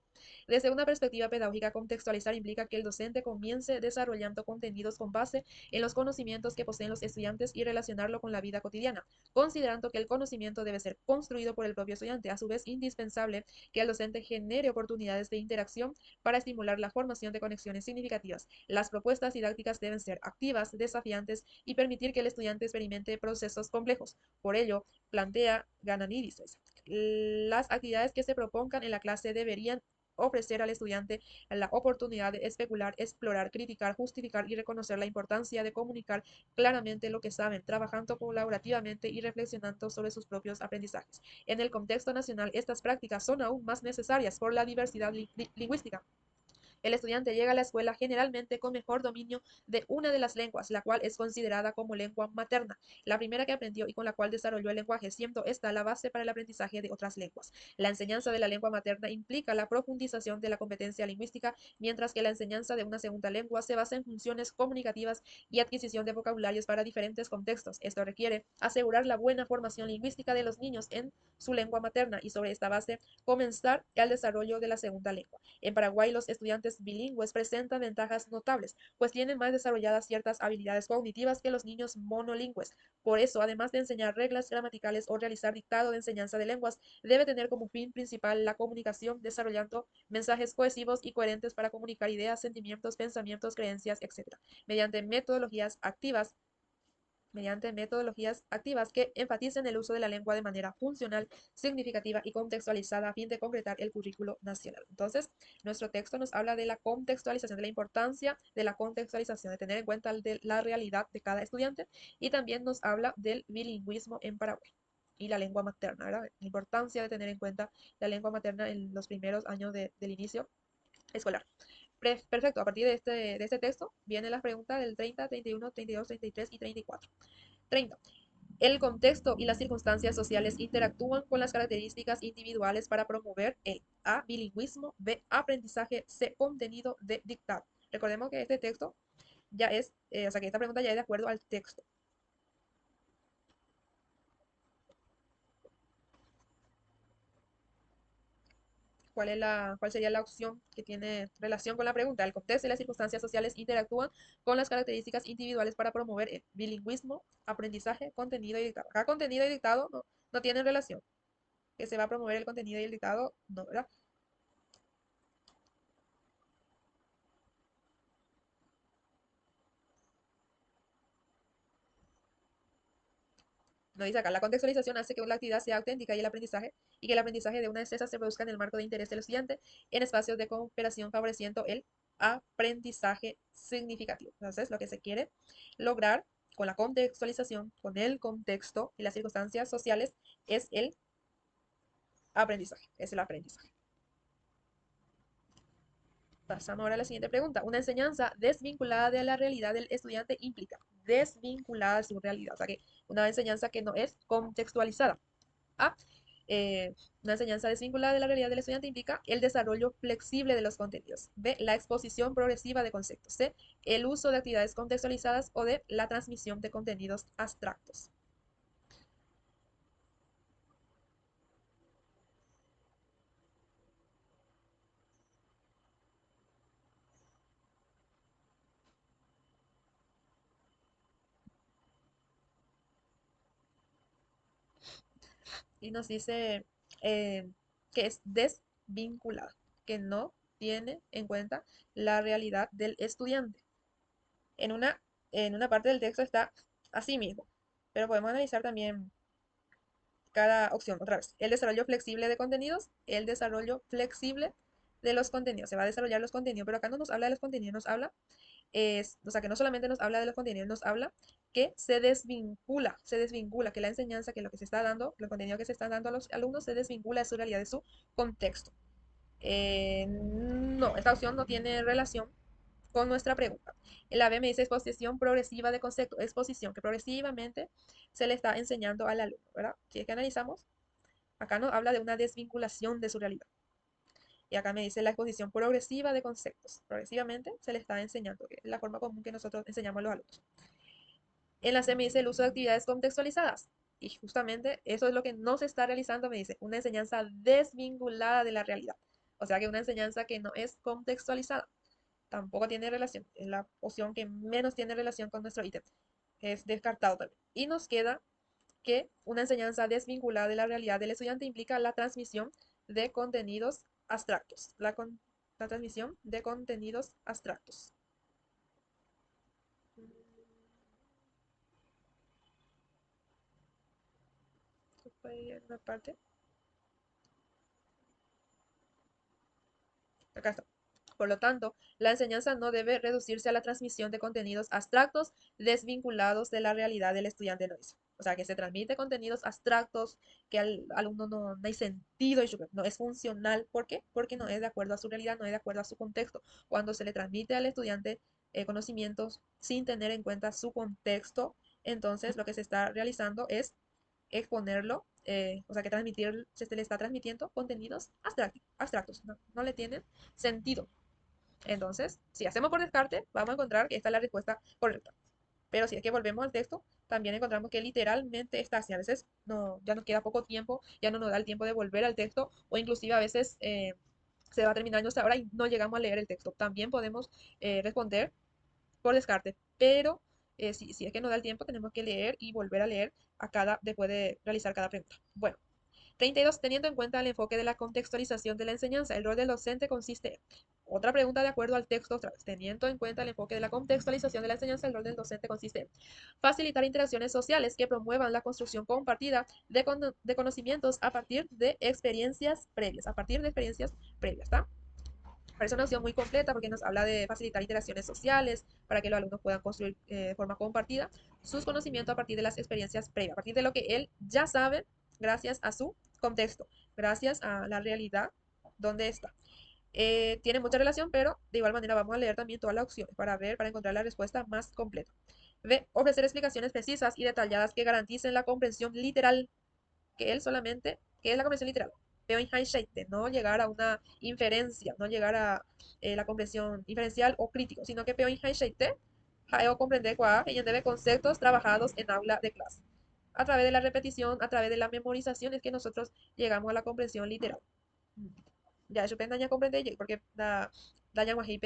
[SPEAKER 1] Desde una perspectiva pedagógica, contextualizar implica que el docente comience desarrollando contenidos con base en los conocimientos que poseen los estudiantes y relacionarlo con la vida cotidiana, considerando que el conocimiento debe ser construido por el propio estudiante. A su vez, indispensable que el docente genere oportunidades de interacción para estimular la formación de conexiones significativas. Las propuestas didácticas deben ser activas, desafiantes y permitir que el estudiante experimente procesos complejos. Por ello, plantea Gananidis, las actividades que se propongan en la clase deberían ofrecer al estudiante la oportunidad de especular, explorar, criticar, justificar y reconocer la importancia de comunicar claramente lo que saben, trabajando colaborativamente y reflexionando sobre sus propios aprendizajes. En el contexto nacional, estas prácticas son aún más necesarias por la diversidad lingüística. El estudiante llega a la escuela generalmente con mejor dominio de una de las lenguas, la cual es considerada como lengua materna, la primera que aprendió y con la cual desarrolló el lenguaje, siendo esta la base para el aprendizaje de otras lenguas. La enseñanza de la lengua materna implica la profundización de la competencia lingüística, mientras que la enseñanza de una segunda lengua se basa en funciones comunicativas y adquisición de vocabularios para diferentes contextos. Esto requiere asegurar la buena formación lingüística de los niños en su lengua materna y sobre esta base comenzar el desarrollo de la segunda lengua. En Paraguay, los estudiantes bilingües presentan ventajas notables, pues tienen más desarrolladas ciertas habilidades cognitivas que los niños monolingües. Por eso, además de enseñar reglas gramaticales o realizar dictado de enseñanza de lenguas, debe tener como fin principal la comunicación, desarrollando mensajes cohesivos y coherentes para comunicar ideas, sentimientos, pensamientos, creencias, etc. Mediante metodologías activas que enfaticen el uso de la lengua de manera funcional, significativa y contextualizada a fin de concretar el currículo nacional. Entonces, nuestro texto nos habla de la contextualización, de la importancia de la contextualización, de tener en cuenta la realidad de cada estudiante y también nos habla del bilingüismo en Paraguay y la lengua materna, ¿verdad? La importancia de tener en cuenta la lengua materna en los primeros años del inicio escolar. Perfecto, a partir de este texto vienen las preguntas del 30, 31, 32, 33 y 34. 30. El contexto y las circunstancias sociales interactúan con las características individuales para promover el A, bilingüismo, B, aprendizaje, C, contenido de dictado. Recordemos que este texto ya es, o sea que esta pregunta ya es de acuerdo al texto. ¿Cuál sería la opción que tiene relación con la pregunta? El contexto y las circunstancias sociales interactúan con las características individuales para promover el bilingüismo, aprendizaje, contenido y dictado. Acá contenido y dictado no tienen relación. Que se va a promover el contenido y el dictado, no, ¿verdad? No dice acá, la contextualización hace que la actividad sea auténtica y que el aprendizaje de una destreza se produzca en el marco de interés del estudiante en espacios de cooperación favoreciendo el aprendizaje significativo. Entonces, lo que se quiere lograr con la contextualización, con el contexto y las circunstancias sociales, es el aprendizaje, es el aprendizaje. Pasamos ahora a la siguiente pregunta. Una enseñanza desvinculada de la realidad del estudiante implica desvinculada de su realidad, o sea que una enseñanza que no es contextualizada. A. eh, una enseñanza desvinculada de la realidad del estudiante implica el desarrollo flexible de los contenidos. B. La exposición progresiva de conceptos. C. El uso de actividades contextualizadas o D. La transmisión de contenidos abstractos. y nos dice eh, que es desvinculada, que no tiene en cuenta la realidad del estudiante. En una, en una parte del texto está así mismo, pero podemos analizar también cada opción otra vez. El desarrollo flexible de contenidos, el desarrollo flexible de los contenidos. Se va a desarrollar los contenidos, pero acá no nos habla de los contenidos, nos habla, o sea, que no solamente nos habla de los contenidos, nos habla que se desvincula, que la enseñanza, que lo que se está dando, los contenidos que se están dando a los alumnos se desvincula de su realidad, de su contexto. No, esta opción no tiene relación con nuestra pregunta. El AB me dice exposición progresiva de concepto, exposición que progresivamente se le está enseñando al alumno, ¿verdad? Si es que analizamos, acá nos habla de una desvinculación de su realidad. Y acá me dice la exposición progresiva de conceptos. Progresivamente se le está enseñando, que es la forma común que nosotros enseñamos a los alumnos. En la C me dice el uso de actividades contextualizadas. Y justamente eso es lo que no se está realizando, me dice, una enseñanza desvinculada de la realidad. O sea que una enseñanza que no es contextualizada tampoco tiene relación. Es la opción que menos tiene relación con nuestro ítem. Es descartado también. Y nos queda que una enseñanza desvinculada de la realidad del estudiante implica la transmisión de contenidos abstractos. La transmisión de contenidos abstractos. En una parte. Acá está. Por lo tanto, la enseñanza no debe reducirse a la transmisión de contenidos abstractos desvinculados de la realidad del estudiante, no dice. O sea, que se transmite contenidos abstractos que al alumno no hay sentido y no es funcional. ¿Por qué? Porque no es de acuerdo a su realidad, no es de acuerdo a su contexto. Cuando se le transmite al estudiante conocimientos sin tener en cuenta su contexto, entonces lo que se está realizando es exponerlo, o sea, que se le está transmitiendo contenidos abstractos, no le tienen sentido. Entonces, si hacemos por descarte, vamos a encontrar que esta es la respuesta correcta. Pero si es que volvemos al texto, también encontramos que literalmente está así. A veces no, ya nos queda poco tiempo, ya no nos da el tiempo de volver al texto, o inclusive a veces se va terminando esta hora y no llegamos a leer el texto. También podemos responder por descarte, pero si es que no da el tiempo, tenemos que leer y volver a leer después de realizar cada pregunta. Bueno, 32. Teniendo en cuenta el enfoque de la contextualización de la enseñanza, el rol del docente consiste en, otra pregunta de acuerdo al texto otra vez, teniendo en cuenta el enfoque de la contextualización de la enseñanza, el rol del docente consiste en facilitar interacciones sociales que promuevan la construcción compartida de conocimientos a partir de experiencias previas, ¿está? Parece una opción muy completa porque nos habla de facilitar interacciones sociales para que los alumnos puedan construir de forma compartida sus conocimientos a partir de las experiencias previas, a partir de lo que él ya sabe gracias a su contexto, gracias a la realidad donde está. Tiene mucha relación, pero de igual manera vamos a leer también todas las opciones para ver, para encontrar la respuesta más completa. B. Ofrecer explicaciones precisas y detalladas que garanticen la comprensión literal que él solamente, que es la comprensión literal. Pero en de no llegar a una inferencia, no llegar a la comprensión inferencial o crítico, sino que pero en o comprender cuál ella debe conceptos trabajados en aula de clase. A través de la repetición, a través de la memorización, es que nosotros llegamos a la comprensión literal. Ya, eso pena ya comprender, porque la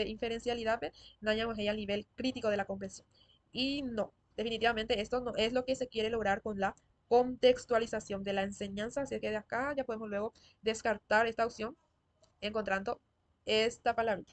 [SPEAKER 1] inferencialidad, daña al nivel crítico de la comprensión. Y no, definitivamente esto no es lo que se quiere lograr con la contextualización de la enseñanza, así que de acá ya podemos luego descartar esta opción encontrando esta palabra.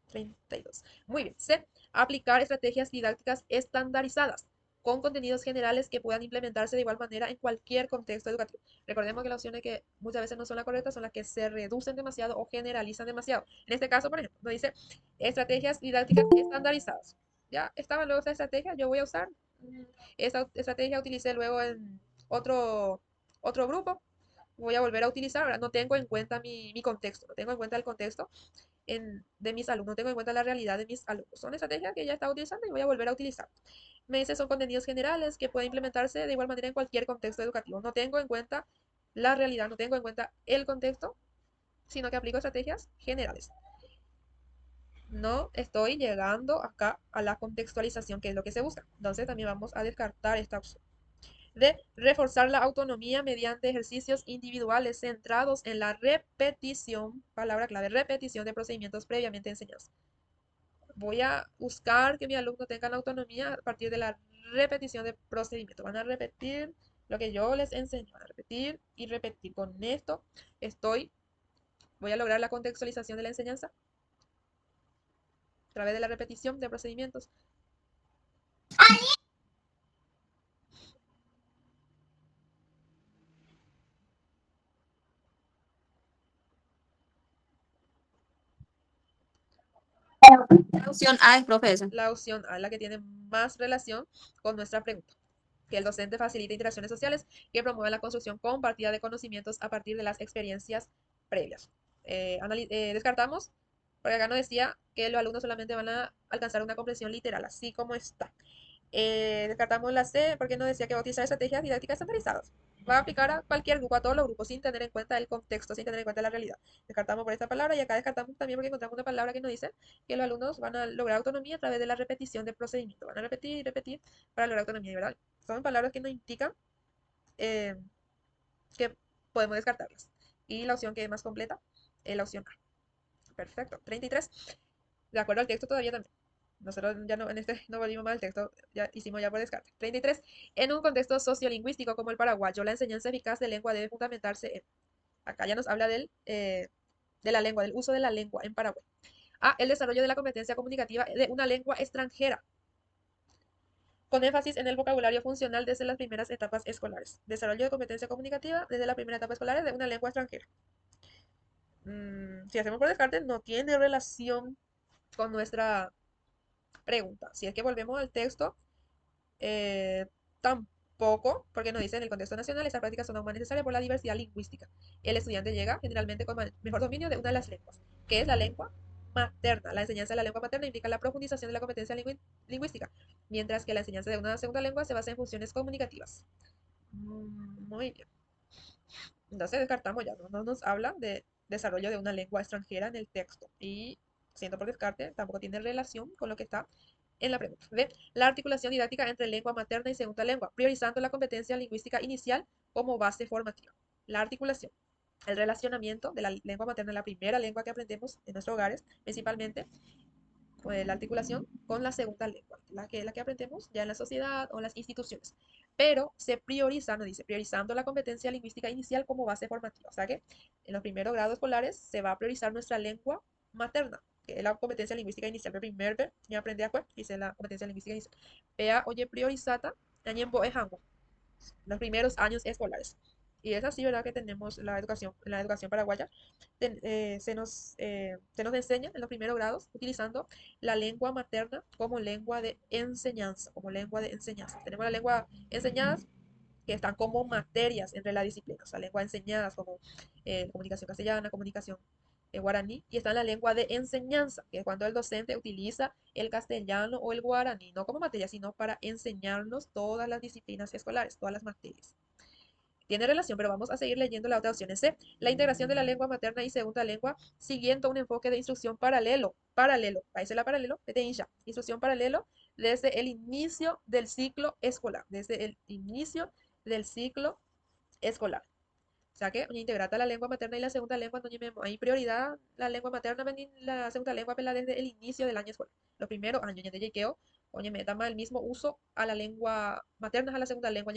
[SPEAKER 1] 32. Muy bien. C. Aplicar estrategias didácticas estandarizadas con contenidos generales que puedan implementarse de igual manera en cualquier contexto educativo. Recordemos que las opciones que muchas veces no son las correctas son las que se reducen demasiado o generalizan demasiado. En este caso, por ejemplo, nos dice estrategias didácticas estandarizadas. Ya estaba luego esta estrategia, yo voy a usar esta estrategia, utilicé luego en otro grupo, voy a volver a utilizar. Ahora no tengo en cuenta mi contexto, no tengo en cuenta el contexto de mis alumnos, no tengo en cuenta la realidad de mis alumnos. Son estrategias que ya estaba utilizando y voy a volver a utilizar. Me dice son contenidos generales que pueden implementarse de igual manera en cualquier contexto educativo. No tengo en cuenta la realidad, no tengo en cuenta el contexto, sino que aplico estrategias generales. No estoy llegando acá a la contextualización, que es lo que se busca. Entonces también vamos a descartar esta opción. De reforzar la autonomía mediante ejercicios individuales centrados en la repetición, palabra clave, repetición de procedimientos previamente enseñados. Voy a buscar que mi alumno tenga la autonomía a partir de la repetición de procedimientos. Van a repetir lo que yo les enseño, a repetir y repetir. Con esto voy a lograr la contextualización de la enseñanza a través de la repetición de procedimientos.
[SPEAKER 2] La opción A es profesor.
[SPEAKER 1] La opción A, la que tiene más relación con nuestra pregunta, que el docente facilita interacciones sociales que promuevan la construcción compartida de conocimientos a partir de las experiencias previas. Descartamos, porque acá nos decía que los alumnos solamente van a alcanzar una comprensión literal, así como está. Descartamos la C porque nos decía que va a utilizar estrategias didácticas estandarizadas. Va a aplicar a cualquier grupo, a todos los grupos, sin tener en cuenta el contexto, sin tener en cuenta la realidad. Descartamos por esta palabra y acá descartamos también porque encontramos una palabra que nos dice que los alumnos van a lograr autonomía a través de la repetición de procedimiento. Van a repetir y repetir para lograr autonomía, ¿verdad? Son palabras que nos indican eh, que podemos descartarlas. Y la opción que es más completa es la opción A. Perfecto. 33. De acuerdo al texto todavía también. Nosotros ya no, en este no volvimos más al texto, ya hicimos ya por descarte. 33. En un contexto sociolingüístico como el paraguayo, la enseñanza eficaz de lengua debe fundamentarse en. Acá ya nos habla de la lengua, del uso de la lengua en Paraguay. A. El desarrollo de la competencia comunicativa de una lengua extranjera, con énfasis en el vocabulario funcional desde las primeras etapas escolares. Desarrollo de competencia comunicativa desde la primera etapa escolar de una lengua extranjera. Si hacemos por descarte, no tiene relación con nuestra pregunta. Si es que volvemos al texto, eh, tampoco, porque nos dice en el contexto nacional, estas prácticas son aún más necesarias por la diversidad lingüística. El estudiante llega generalmente con mejor dominio de una de las lenguas, que es la lengua materna. La enseñanza de la lengua materna implica la profundización de la competencia lingüística, mientras que la enseñanza de una segunda lengua se basa en funciones comunicativas. Muy bien. Entonces descartamos ya, no nos habla de desarrollo de una lengua extranjera en el texto. Y siento por descarte, tampoco tiene relación con lo que está en la pregunta. ¿Ve? La articulación didáctica entre lengua materna y segunda lengua, priorizando la competencia lingüística inicial como base formativa. La articulación, el relacionamiento de la lengua materna, la primera lengua que aprendemos en nuestros hogares, principalmente, la articulación con la segunda lengua, la que aprendemos ya en la sociedad o en las instituciones. Pero se prioriza, nos dice, priorizando la competencia lingüística inicial como base formativa. O sea que en los primeros grados escolares se va a priorizar nuestra lengua materna, que es la competencia lingüística inicial. El primer ver, ya aprendí después, dice la competencia lingüística inicial. Pea, oye, priorizata, añembo es los primeros años escolares. Y es así, ¿verdad? Que tenemos la educación paraguaya. Se nos enseña en los primeros grados utilizando la lengua materna como lengua de enseñanza, Tenemos la lengua enseñadas que están como materias entre las disciplinas, o sea, lengua enseñadas como comunicación castellana, comunicación guaraní, y está la lengua de enseñanza, que es cuando el docente utiliza el castellano o el guaraní, no como materia, sino para enseñarnos todas las disciplinas escolares, todas las materias. Tiene relación, pero vamos a seguir leyendo la otra opción. C. La integración de la lengua materna y segunda lengua siguiendo un enfoque de instrucción paralelo. Ahí se la paralelo, ya. Instrucción paralelo desde el inicio del ciclo escolar. Desde el inicio del ciclo escolar. O sea que, integrata la lengua materna y la segunda lengua, hay prioridad la lengua materna y la segunda lengua pela desde el inicio del año escolar. Los primeros años, de yequeo, oye, me da el mismo uso a la lengua materna, a la segunda lengua,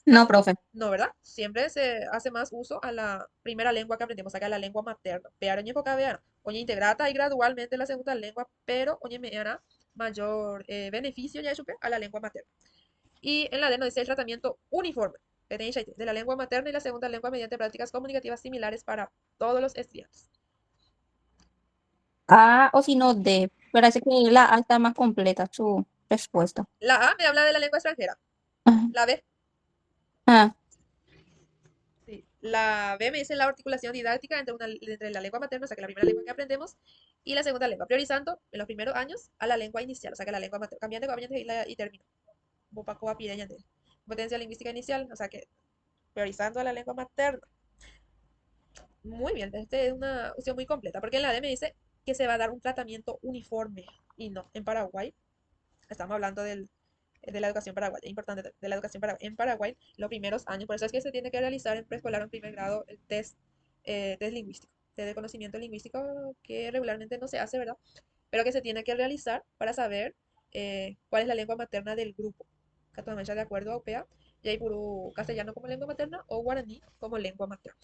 [SPEAKER 2] No, profe.
[SPEAKER 1] no, ¿verdad? Siempre se hace más uso a la primera lengua que aprendemos, acá la lengua materna. Pero en época vean, oye, integrata y gradualmente la segunda lengua, pero oye, me hará mayor beneficio ya supe, a la lengua materna. Y en la D nos dice el tratamiento uniforme de la lengua materna y la segunda lengua mediante prácticas comunicativas similares para todos los estudiantes.
[SPEAKER 2] A o si no, D. Parece que la A está más completa su respuesta.
[SPEAKER 1] La A me habla de la lengua extranjera.
[SPEAKER 2] Ah,
[SPEAKER 1] La B,
[SPEAKER 2] ah,
[SPEAKER 1] sí. La B me dice la articulación didáctica entre la lengua materna, o sea, que la primera lengua que aprendemos, y la segunda lengua, priorizando en los primeros años a la lengua inicial, o sea, que la lengua materna, cambiando y termino. Bopacoa pireña de potencia lingüística inicial, o sea, que priorizando a la lengua materna. Muy bien, esta es una opción muy completa, porque en la D me dice que se va a dar un tratamiento uniforme, y no, en Paraguay, estamos hablando de la educación paraguaya, importante, de la educación en Paraguay, los primeros años, por eso es que se tiene que realizar en preescolar o en primer grado el test lingüístico, test de conocimiento lingüístico que regularmente no se hace, ¿verdad? Pero que se tiene que realizar para saber cuál es la lengua materna del grupo. Catuamaya, de acuerdo a UPEA, Jaipuru castellano como lengua materna o guaraní como lengua materna.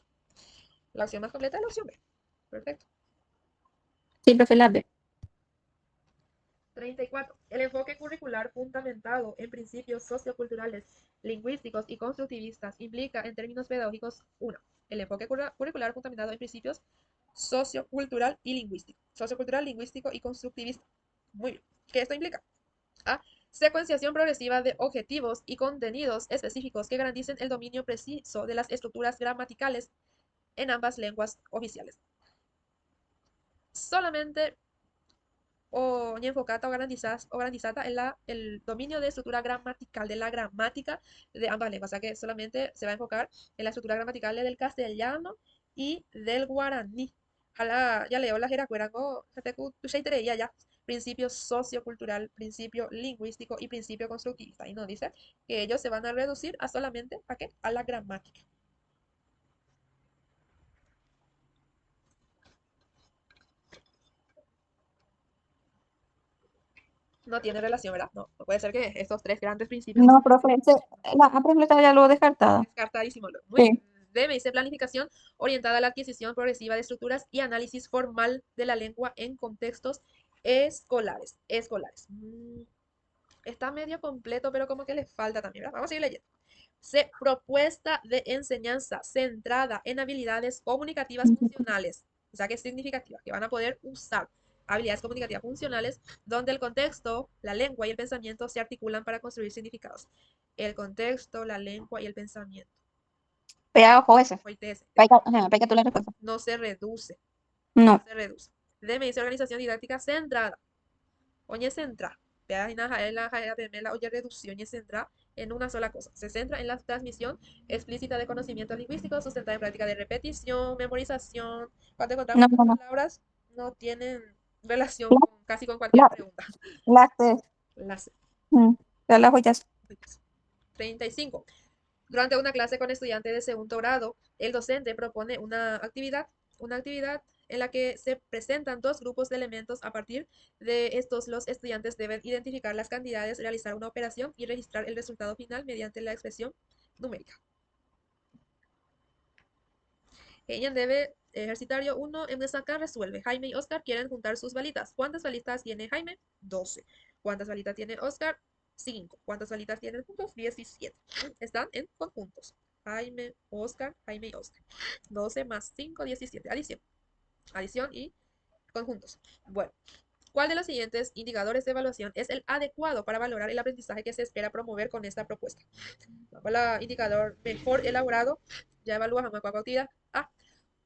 [SPEAKER 1] La opción más completa es la opción B. Perfecto.
[SPEAKER 2] Sí, profe, la B.
[SPEAKER 1] 34. El enfoque curricular fundamentado en principios socioculturales, lingüísticos y constructivistas implica, en términos pedagógicos, 1. El enfoque curricular fundamentado en principios sociocultural y lingüístico. Sociocultural, lingüístico y constructivista. Muy bien. ¿Qué esto implica? A. Secuenciación progresiva de objetivos y contenidos específicos que garanticen el dominio preciso de las estructuras gramaticales en ambas lenguas oficiales. Solamente ogni enfocata o garantizata en el dominio de estructura gramatical, de la gramática de ambas lenguas. O sea que solamente se va a enfocar en la estructura gramatical del castellano y del guaraní. Ya leo la jeracuerango, ya. Principio sociocultural, principio lingüístico y principio constructivista. Y nos dice que ellos se van a reducir a solamente ¿a qué? A la gramática. No tiene relación, ¿verdad? No, no puede ser que estos tres grandes principios no se
[SPEAKER 2] No,
[SPEAKER 1] relacionen.
[SPEAKER 2] profe, la A completa ya lo descartada.
[SPEAKER 1] Descartadísimo. Muy bien.
[SPEAKER 2] Sí.
[SPEAKER 1] D me dice planificación orientada a la adquisición progresiva de estructuras y análisis formal de la lengua en contextos escolares. Escolares. Está medio completo, pero como que le falta también, ¿verdad? Vamos a seguir leyendo. C. Propuesta de enseñanza centrada en habilidades comunicativas funcionales. O sea, que es significativa, que van a poder usar habilidades comunicativas funcionales donde el contexto, la lengua y el pensamiento se articulan para construir significados. El contexto, la lengua y el pensamiento.
[SPEAKER 2] Pega ojo ese.
[SPEAKER 1] Oíste,
[SPEAKER 2] Pega tú la respuesta.
[SPEAKER 1] no se reduce, no
[SPEAKER 2] No.
[SPEAKER 1] se reduce. D me dice organización didáctica centrada. Oye, centra. Vea, y la oye, reducción y centra en una sola cosa. Se centra en la transmisión explícita de conocimientos lingüísticos sustentada en práctica de repetición, memorización. Cuando encontramos
[SPEAKER 2] No,
[SPEAKER 1] estas
[SPEAKER 2] no, no.
[SPEAKER 1] palabras, no tienen relación
[SPEAKER 2] La,
[SPEAKER 1] con casi con cualquier
[SPEAKER 2] la,
[SPEAKER 1] pregunta.
[SPEAKER 2] la C.
[SPEAKER 1] Las
[SPEAKER 2] Ya las joyas.
[SPEAKER 1] 35. Durante una clase con estudiantes de segundo grado, el docente propone una actividad en la que se presentan dos grupos de elementos. A partir de estos, los estudiantes deben identificar las cantidades, realizar una operación y registrar el resultado final mediante la expresión numérica. Ella debe ejercitario 1 en destacar resuelve. Jaime y Oscar quieren juntar sus balitas. ¿Cuántas balitas tiene Jaime? 12. ¿Cuántas balitas tiene Oscar? 5. ¿Cuántas balitas tienen juntos? 17. Están en conjuntos. Jaime y Oscar. 12 más 5, 17. Adición. Adición y conjuntos. Bueno, ¿cuál de los siguientes indicadores de evaluación es el adecuado para valorar el aprendizaje que se espera promover con esta propuesta? Vamos al indicador mejor elaborado. Ya evalúa a actividad. A.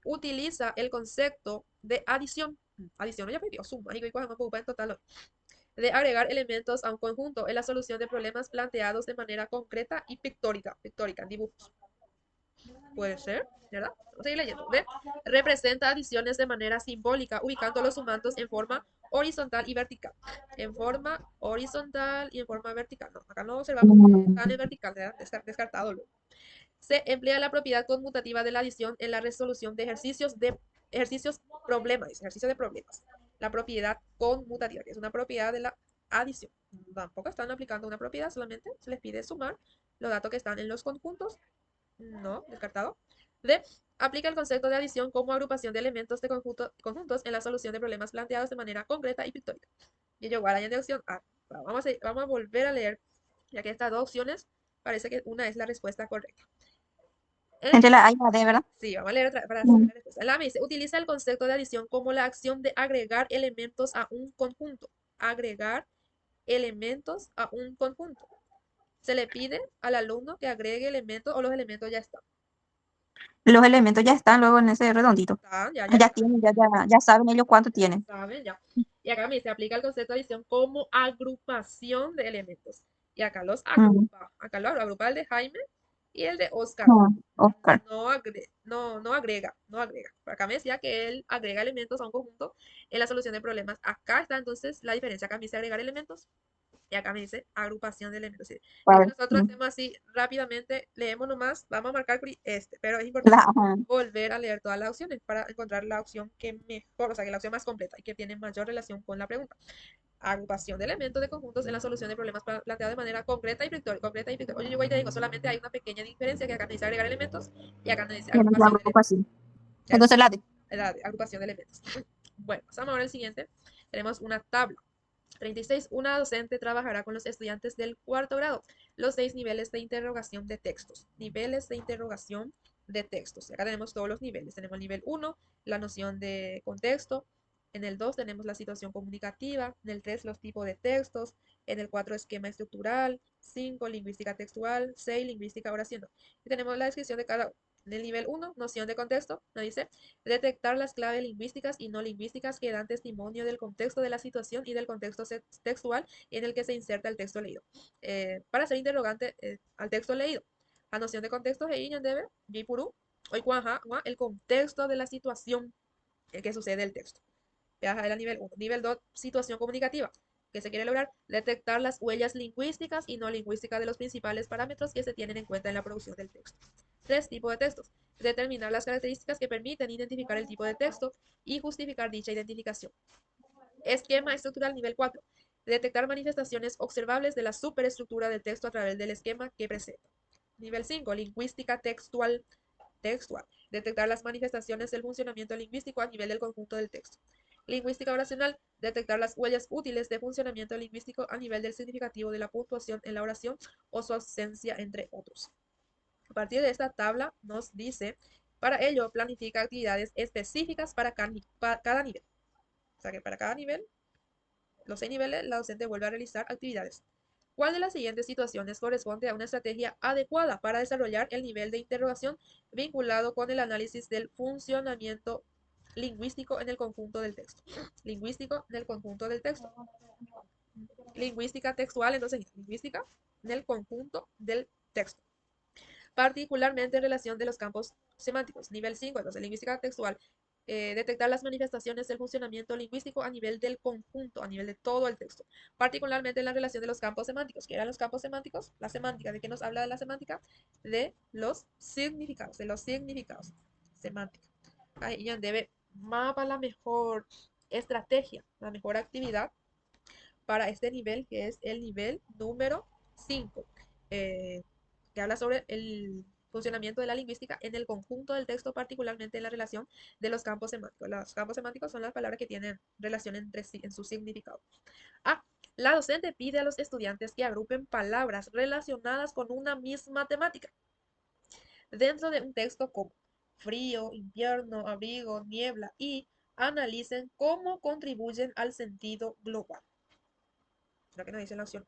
[SPEAKER 1] Utiliza el concepto de adición. Adición, ya pidió suma. Y en total de agregar elementos a un conjunto en la solución de problemas planteados de manera concreta y pictórica. Pictórica, en dibujos. Puede ser, ¿verdad? Vamos a seguir leyendo. ¿Ve? Representa adiciones de manera simbólica, ubicando los sumandos en forma horizontal y vertical. En forma horizontal y en forma vertical. No, acá no observamos que están en vertical, ¿verdad? Descartado luego. Se emplea la propiedad conmutativa de la adición en la resolución de ejercicios problemas, ejercicio de problemas. La propiedad conmutativa, que es una propiedad de la adición. Tampoco están aplicando una propiedad, solamente se les pide sumar los datos que están en los conjuntos. No, descartado. D. Aplica el concepto de adición como agrupación de elementos de conjuntos en la solución de problemas planteados de manera concreta y pictórica. Y yo igual de opción A. Vamos a volver a leer, ya que estas dos opciones parece que una es la respuesta correcta.
[SPEAKER 2] Entre la A y la D, ¿verdad?
[SPEAKER 1] Sí, vamos a leer otra para saber
[SPEAKER 2] Mm.
[SPEAKER 1] la respuesta. La me dice, utiliza el concepto de adición como la acción de agregar elementos a un conjunto. Agregar elementos a un conjunto. Se le pide al alumno que agregue elementos o los elementos ya están.
[SPEAKER 2] Los elementos ya están luego en ese redondito.
[SPEAKER 1] Ya
[SPEAKER 2] Ya
[SPEAKER 1] están.
[SPEAKER 2] tienen, ya saben ellos cuánto
[SPEAKER 1] Ya
[SPEAKER 2] tienen.
[SPEAKER 1] saben, ya. Y acá me dice, aplica el concepto de adición como agrupación de elementos. Y acá los
[SPEAKER 2] Mm.
[SPEAKER 1] agrupa. Acá lo agrupa el de Jaime y el de Oscar.
[SPEAKER 2] No, Oscar.
[SPEAKER 1] No agrega, no agrega. Acá me decía que él agrega elementos a un conjunto en la solución de problemas. Acá está entonces la diferencia. Acá me dice agregar elementos y acá me dice agrupación de elementos. Sí.
[SPEAKER 2] A
[SPEAKER 1] Si
[SPEAKER 2] ver.
[SPEAKER 1] nosotros hacemos así rápidamente, leemos nomás, vamos a marcar pero es
[SPEAKER 2] La,
[SPEAKER 1] importante
[SPEAKER 2] ajá.
[SPEAKER 1] volver a leer todas las opciones para encontrar la opción que mejor, o sea, que la opción más completa y que tiene mayor relación con la pregunta. Agrupación de elementos de conjuntos en la solución de problemas planteados de manera concreta y fictoria. Concreta y fictoria. Oye, yo voy y te digo, solamente hay una pequeña diferencia que acá me dice agregar elementos y acá me dice
[SPEAKER 2] Y la
[SPEAKER 1] agrupación de elementos.
[SPEAKER 2] agrupación.
[SPEAKER 1] Ya
[SPEAKER 2] Entonces
[SPEAKER 1] entendí.
[SPEAKER 2] la D.
[SPEAKER 1] La agrupación de elementos. Bueno, pasamos ahora al siguiente. Tenemos una tabla. 36. Una docente trabajará con los estudiantes del cuarto grado. Los 6 niveles de interrogación de textos. Niveles de interrogación de textos. Acá tenemos todos los niveles. Tenemos el nivel 1, la noción de contexto. En el 2 tenemos la situación comunicativa. En el 3 los tipos de textos. En el 4 esquema estructural. 5 lingüística textual. 6 lingüística oración. Y tenemos la descripción de cada uno. En el nivel 1, noción de contexto, nos dice detectar las claves lingüísticas y no lingüísticas que dan testimonio del contexto de la situación y del contexto textual en el que se inserta el texto leído. Para ser interrogante al texto leído, la noción de contexto es debe bipuru, hoy el contexto de la situación en que sucede el texto. Viaja a nivel 1. Nivel 2, situación comunicativa. ¿Qué se quiere lograr? Detectar las huellas lingüísticas y no lingüísticas de los principales parámetros que se tienen en cuenta en la producción del texto. 3 tipos de textos. Determinar las características que permiten identificar el tipo de texto y justificar dicha identificación. Esquema estructural nivel 4. Detectar manifestaciones observables de la superestructura del texto a través del esquema que presenta. Nivel 5. Lingüística textual. Detectar las manifestaciones del funcionamiento lingüístico a nivel del conjunto del texto. Lingüística oracional. Detectar las huellas útiles de funcionamiento lingüístico a nivel del significativo de la puntuación en la oración o su ausencia, entre otros. A partir de esta tabla nos dice, para ello planifica actividades específicas para cada nivel. O sea que para cada nivel, los 6 niveles, la docente vuelve a realizar actividades. ¿Cuál de las siguientes situaciones corresponde a una estrategia adecuada para desarrollar el nivel de interrogación vinculado con el análisis del funcionamiento lingüístico en el conjunto del texto? Lingüístico en el conjunto del texto. Lingüística textual, entonces, lingüística en el conjunto del texto. Particularmente en relación de los campos semánticos. Nivel 5, entonces, lingüística textual. Detectar las manifestaciones del funcionamiento lingüístico a nivel del conjunto, a nivel de todo el texto. Particularmente en la relación de los campos semánticos. ¿Qué eran los campos semánticos? La semántica. ¿De qué nos habla de la semántica? De los significados. De los significados. Semántica. Ahí ya debe mapa la mejor estrategia, la mejor actividad para este nivel, que es el nivel número 5, que habla sobre el funcionamiento de la lingüística en el conjunto del texto, particularmente en la relación de los campos semánticos. Los campos semánticos son las palabras que tienen relación entre sí en su significado. Ah, la docente pide a los estudiantes que agrupen palabras relacionadas con una misma temática dentro de un texto como frío, invierno, abrigo, niebla y analicen cómo contribuyen al sentido global. Lo que nos dice la opción.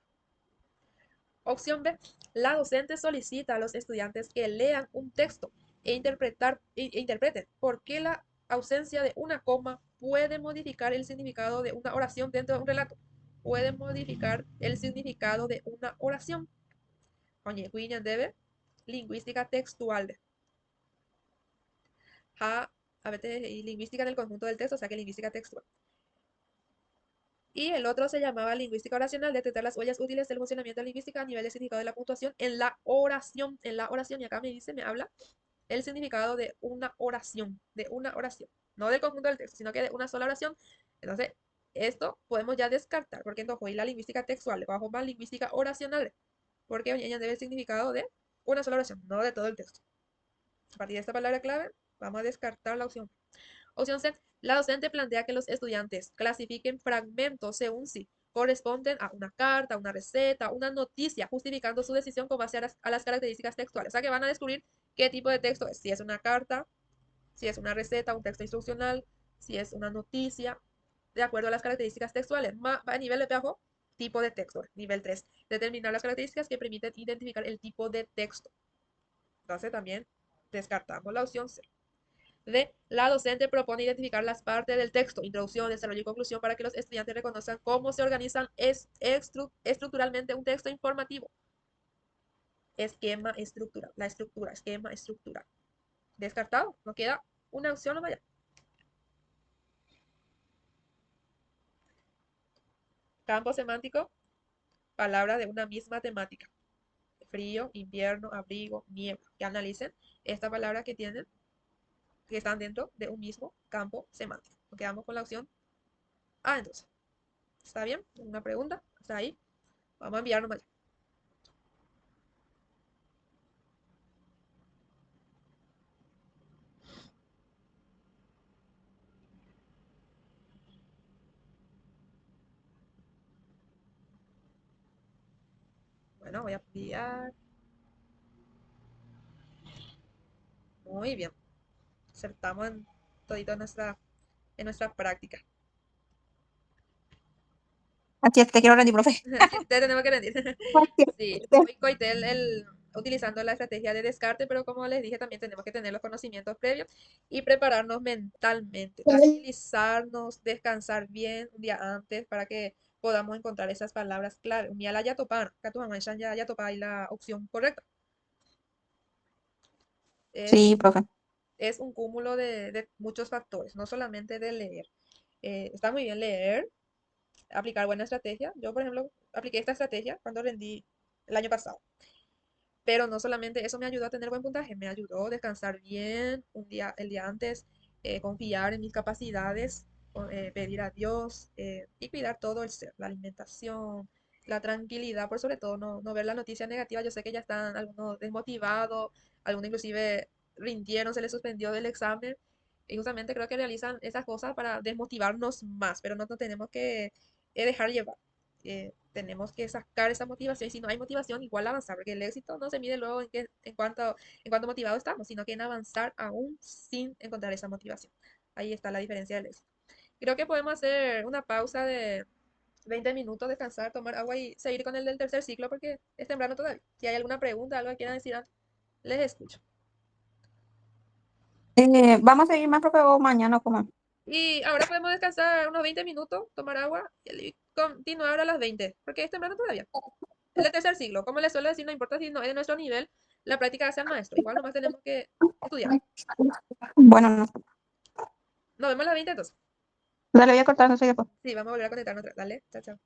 [SPEAKER 1] Opción B. La docente solicita a los estudiantes que lean un texto interpreten por qué la ausencia de una coma puede modificar el significado de una oración dentro de un relato. Puede modificar el significado de una oración. Oye, William debe lingüística textual. A veces lingüística en el conjunto del texto, o sea que lingüística textual. Y el otro se llamaba lingüística oracional, detectar las huellas útiles del funcionamiento lingüístico a nivel de significado de la puntuación en la oración. En la oración, y acá me dice, me habla el significado de una oración, no del conjunto del texto, sino que de una sola oración. Entonces, esto podemos ya descartar, porque entonces hoy la lingüística textual le bajo más lingüística oracional, porque ella debe el significado de una sola oración, no de todo el texto. A partir de esta palabra clave, vamos a descartar la opción. Opción C. La docente plantea que los estudiantes clasifiquen fragmentos según si corresponden a una carta, una receta, una noticia, justificando su decisión con base a las características textuales. O sea que van a descubrir qué tipo de texto es. Si es una carta, si es una receta, un texto instruccional, si es una noticia, de acuerdo a las características textuales. A nivel de abajo, tipo de texto. Nivel 3. Determinar las características que permiten identificar el tipo de texto. Entonces también descartamos la opción C. D. La docente propone identificar las partes del texto, introducción, desarrollo y conclusión, para que los estudiantes reconozcan cómo se organizan estructuralmente un texto informativo. Esquema estructura, la estructura, esquema estructura. Descartado, no queda una opción, no vaya. Campo semántico, palabras de una misma temática. Frío, invierno, abrigo, niebla. Que analicen esta palabra que tienen, que están dentro de un mismo campo semántico. Nos quedamos con la opción A entonces. ¿Está bien? ¿Una pregunta? ¿Está ahí? Vamos a enviar nomás. Bueno, voy a enviar. Muy bien. Acertamos en todito en nuestra práctica.
[SPEAKER 2] Así es, te quiero rendir, profe.
[SPEAKER 1] Sí, te tenemos que rendir.
[SPEAKER 2] Así
[SPEAKER 1] Sí,
[SPEAKER 2] es.
[SPEAKER 1] hoy coité utilizando la estrategia de descarte, pero como les dije, también tenemos que tener los conocimientos previos y prepararnos mentalmente, tranquilizarnos, descansar bien un día antes para que podamos encontrar esas palabras clave. Un día la ya topar, acá tu mamá ya topa ahí la opción correcta. Es,
[SPEAKER 2] Sí, profe.
[SPEAKER 1] es un cúmulo de muchos factores, no solamente de leer. Está muy bien leer, aplicar buena estrategia. Yo, por ejemplo, apliqué esta estrategia cuando rendí el año pasado. Pero no solamente eso me ayudó a tener buen puntaje, me ayudó a descansar bien el día antes, confiar en mis capacidades, pedir a Dios y cuidar todo el ser, la alimentación, la tranquilidad, por sobre todo no ver la noticia negativa. Yo sé que ya están algunos desmotivados, algunos inclusive rindieron, se les suspendió del examen. Y justamente creo que realizan esas cosas para desmotivarnos más, pero no tenemos que dejar llevar. Tenemos que sacar esa motivación y si no hay motivación, igual avanzar, porque el éxito no se mide luego en cuánto motivados estamos, sino que en avanzar aún sin encontrar esa motivación. Ahí está la diferencia del éxito. Creo que podemos hacer una pausa de 20 minutos, descansar, tomar agua y seguir con el del tercer ciclo porque es temprano todavía. Si hay alguna pregunta, algo que quieran decir, les escucho.
[SPEAKER 2] Vamos a seguir más, profe, o mañana como.
[SPEAKER 1] Y ahora podemos descansar unos 20 minutos, tomar agua y continuar ahora a las 20 porque es temprano todavía. El de tercer siglo, como les suelo decir, no importa si no es de nuestro nivel, la práctica hace al maestro. Igual nomás tenemos que estudiar.
[SPEAKER 2] Bueno, no.
[SPEAKER 1] Nos vemos a las 20 entonces.
[SPEAKER 2] Dale, voy a cortar, no sé qué.
[SPEAKER 1] Sí, vamos a volver a conectarnos otra. Dale, chao, chao.